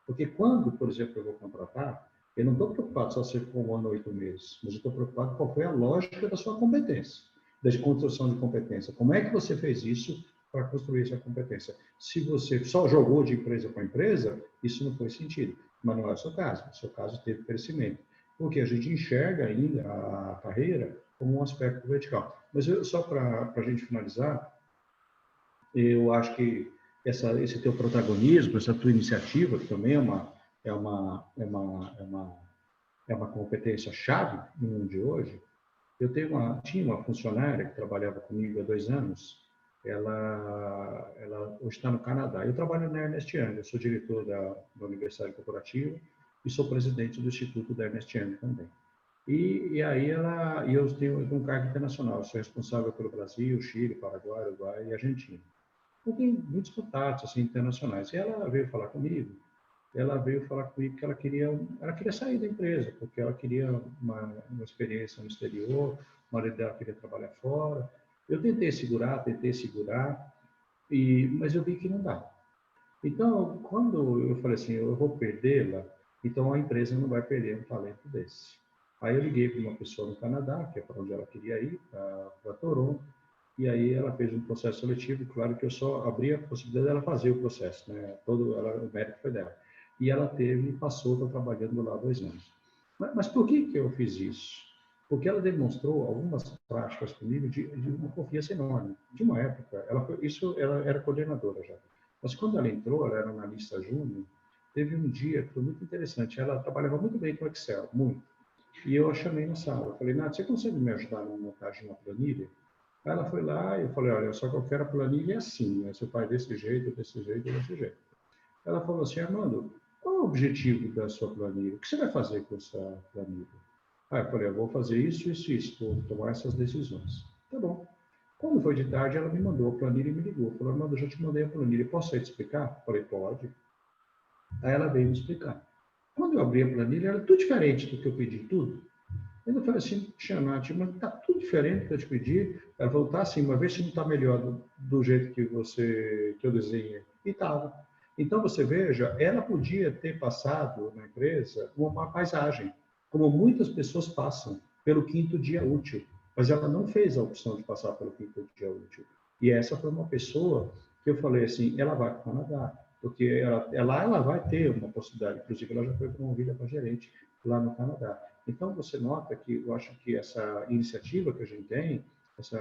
Porque quando, por exemplo, eu vou contratar, eu não estou preocupado só se for 1 ano ou 8 meses, mas eu estou preocupado qual foi a lógica da sua competência, da construção de competência. Como é que você fez isso para construir essa competência? Se você só jogou de empresa para empresa, isso não faz sentido. Mas não é o seu caso. O seu caso teve crescimento. Porque a gente enxerga ainda a carreira como um aspecto vertical. Mas só para a gente finalizar, eu acho que esse teu protagonismo, essa tua iniciativa, que também é uma competência chave no mundo de hoje. Eu tinha uma funcionária que trabalhava comigo há 2 anos. Ela hoje está no Canadá. Eu trabalho na Ernst Young. Eu sou diretor da Universidade Corporativa e sou presidente do Instituto da Ernst Young também. E aí eu tenho um cargo internacional. Eu sou responsável pelo Brasil, Chile, Paraguai, Uruguai e Argentina. Eu tenho muitos contatos assim, internacionais. E ela veio falar comigo que ela queria sair da empresa, porque ela queria uma experiência no exterior, o marido dela queria trabalhar fora. Eu tentei segurar, mas eu vi que não dá. Então, quando eu falei assim, eu vou perdê-la, então a empresa não vai perder um talento desse. Aí eu liguei para uma pessoa no Canadá, que é para onde ela queria ir, para Toronto, e aí ela fez um processo seletivo. Claro que eu só abri a possibilidade dela fazer o processo, né? O mérito foi dela. E ela passou, está trabalhando lá 2 anos. Mas por que eu fiz isso? Porque ela demonstrou algumas práticas comigo de uma confiança enorme. De uma época, ela era coordenadora já. Mas quando ela entrou, ela era analista júnior, teve um dia que foi muito interessante. Ela trabalhava muito bem com Excel, muito. E eu a chamei na sala. Eu falei, Nath, você consegue me ajudar na montagem de uma planilha? Aí ela foi lá e eu falei, olha, só que eu quero a planilha assim, né? Você faz desse jeito, desse jeito, desse jeito. Ela falou assim, Armando, qual é o objetivo da sua planilha? O que você vai fazer com essa planilha? Aí eu falei, eu vou fazer isso, isso, isso, vou tomar essas decisões. Tá bom. Quando foi de tarde, ela me mandou a planilha e me ligou. Falou, Armando, eu já te mandei a planilha, posso aí te explicar? Eu falei, pode. Aí ela veio me explicar. Quando eu abri a planilha, era tudo diferente do que eu pedi, tudo. Eu falei assim, Nath, mas está tudo diferente do que eu te pedi. Ela falou, tá sim, uma vez se não está melhor do jeito que eu desenhei. E estava. Então, você veja, ela podia ter passado na empresa uma paisagem, como muitas pessoas passam, pelo 5º dia útil. Mas ela não fez a opção de passar pelo 5º dia útil. E essa foi uma pessoa que eu falei assim, ela vai para o Canadá, porque ela vai ter uma possibilidade. Inclusive, ela já foi promovida para gerente lá no Canadá. Então, você nota que eu acho que essa iniciativa que a gente tem, essa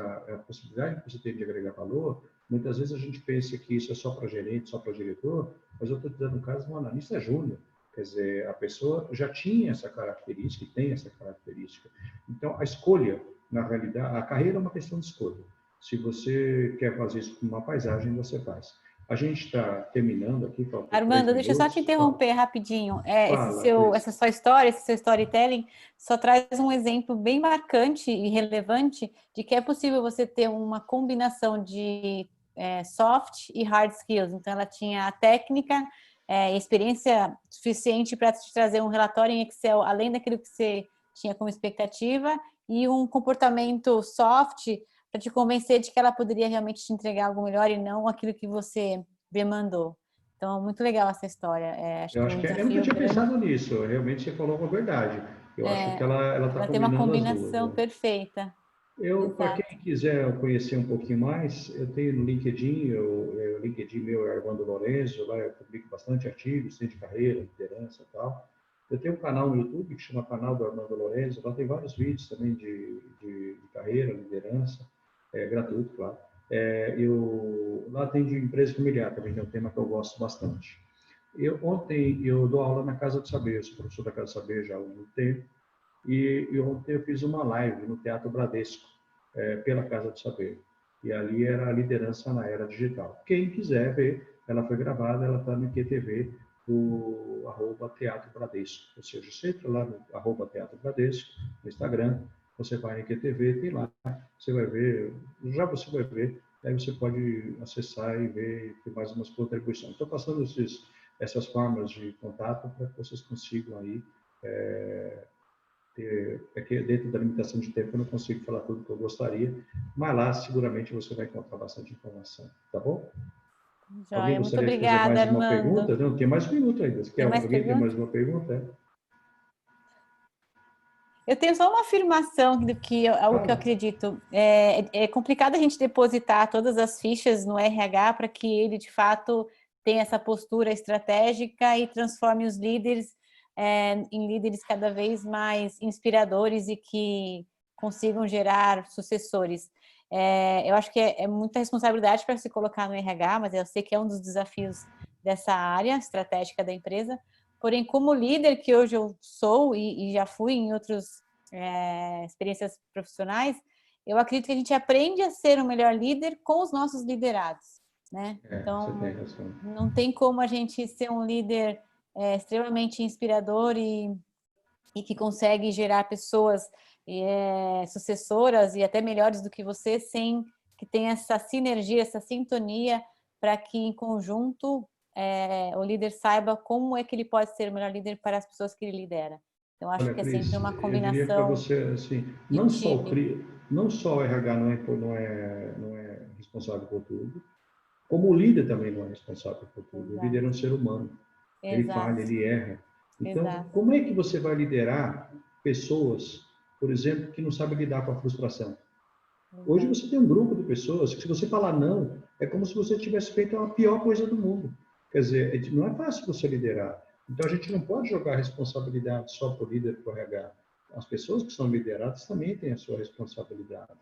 possibilidade que você tem de agregar valor, muitas vezes a gente pensa que isso é só para gerente, só para diretor, mas eu estou dando o caso de um analista júnior. Quer dizer, a pessoa já tinha essa característica e tem essa característica. Então, a escolha, na realidade, a carreira é uma questão de escolha. Se você quer fazer isso com uma paisagem, você faz. A gente está terminando aqui. Armando, deixa eu só te interromper rapidinho. Essa sua história, esse seu storytelling, só traz um exemplo bem marcante e relevante de que é possível você ter uma combinação de soft e hard skills. Então, ela tinha a técnica, experiência suficiente para te trazer um relatório em Excel, além daquilo que você tinha como expectativa, e um comportamento soft para te convencer de que ela poderia realmente te entregar algo melhor e não aquilo que você demandou. Então, muito legal essa história. Eu nunca tinha pensado nisso. Realmente você falou uma verdade. Eu acho que ela está combinando uma combinação as duas, né? perfeita. Para quem quiser conhecer um pouquinho mais, eu tenho no LinkedIn, o LinkedIn meu é Armando Lorenzo, lá eu publico bastante artigos, de carreira, liderança e tal. Eu tenho um canal no YouTube que chama Canal do Armando Lorenzo, lá tem vários vídeos também de carreira, liderança, gratuito, claro. Lá tem de empresa familiar também, que é um tema que eu gosto bastante. Ontem eu dou aula na Casa do Saber, sou professor da Casa do Saber já há um tempo, e ontem eu fiz uma live no Teatro Bradesco, pela Casa do Saber. E ali era a liderança na era digital. Quem quiser ver, ela foi gravada, ela está no IQTV, do @Teatro Bradesco. Ou seja, você entra lá no @Teatro Bradesco, no Instagram, você vai em QTV, tem lá, você vai ver, já você vai ver, aí você pode acessar e ver tem mais umas contribuições. Estou passando essas formas de contato para que vocês consigam aí é que dentro da limitação de tempo eu não consigo falar tudo que eu gostaria, mas lá seguramente você vai encontrar bastante informação, tá bom? Alguém Joia, muito gostaria de fazer obrigada, mais uma Armando. pergunta? Não, tem mais um minuto ainda. Tem mais Alguém tem pergunta? mais uma pergunta? Eu tenho só uma afirmação do que algo que eu acredito. É complicado a gente depositar todas as fichas no RH para que ele, de fato, tenha essa postura estratégica e transforme os líderes em líderes cada vez mais inspiradores e que consigam gerar sucessores. Eu acho que é muita responsabilidade para se colocar no RH, mas eu sei que é um dos desafios dessa área estratégica da empresa. Porém, como líder que hoje eu sou e já fui em outras experiências profissionais, eu acredito que a gente aprende a ser o melhor líder com os nossos liderados, né? Então, você tem razão. não tem como a gente ser um líder extremamente inspirador e que consegue gerar pessoas sucessoras e até melhores do que você, sem que tenha essa sinergia, essa sintonia, para que em conjunto o líder saiba como é que ele pode ser o melhor líder para as pessoas que ele lidera. Então, acho que é Cris, sempre uma eu diria para combinação você, assim, de não só o RH não é responsável por tudo, como o líder também não é responsável por tudo. Exato. O líder é um ser humano. Ele Exato. falha, ele erra. Então, Exato. como é que você vai liderar pessoas, por exemplo, que não sabem lidar com a frustração? Hoje você tem um grupo de pessoas que, se você falar não, é como se você tivesse feito a pior coisa do mundo. Quer dizer, não é fácil você liderar. Então, a gente não pode jogar a responsabilidade só para o líder, para o RH. As pessoas que são lideradas também têm a sua responsabilidade.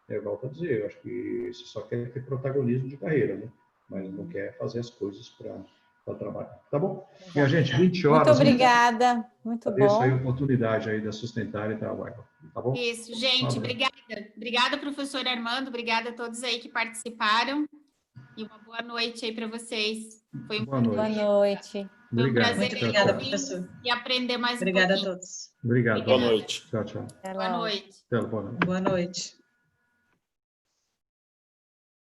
Eu volto a dizer, eu acho que você só quer ter protagonismo de carreira, né? Mas não quer fazer as coisas para trabalhar. Tá bom? Minha gente, 20 horas. Muito obrigada. Muito Agradeço bom. aí a oportunidade aí da Sustentar e trabalho. Tá bom? Isso, gente, obrigada. Obrigada, professor Armando. Obrigada a todos aí que participaram. E uma boa noite aí para vocês. Foi boa noite. Boa noite. Foi um prazer. Muito obrigada, professor. E aprender mais Obrigada um pouquinho. a todos. Obrigado. Boa noite. Tchau, tchau. Até Boa logo. noite. Até boa noite. Boa noite.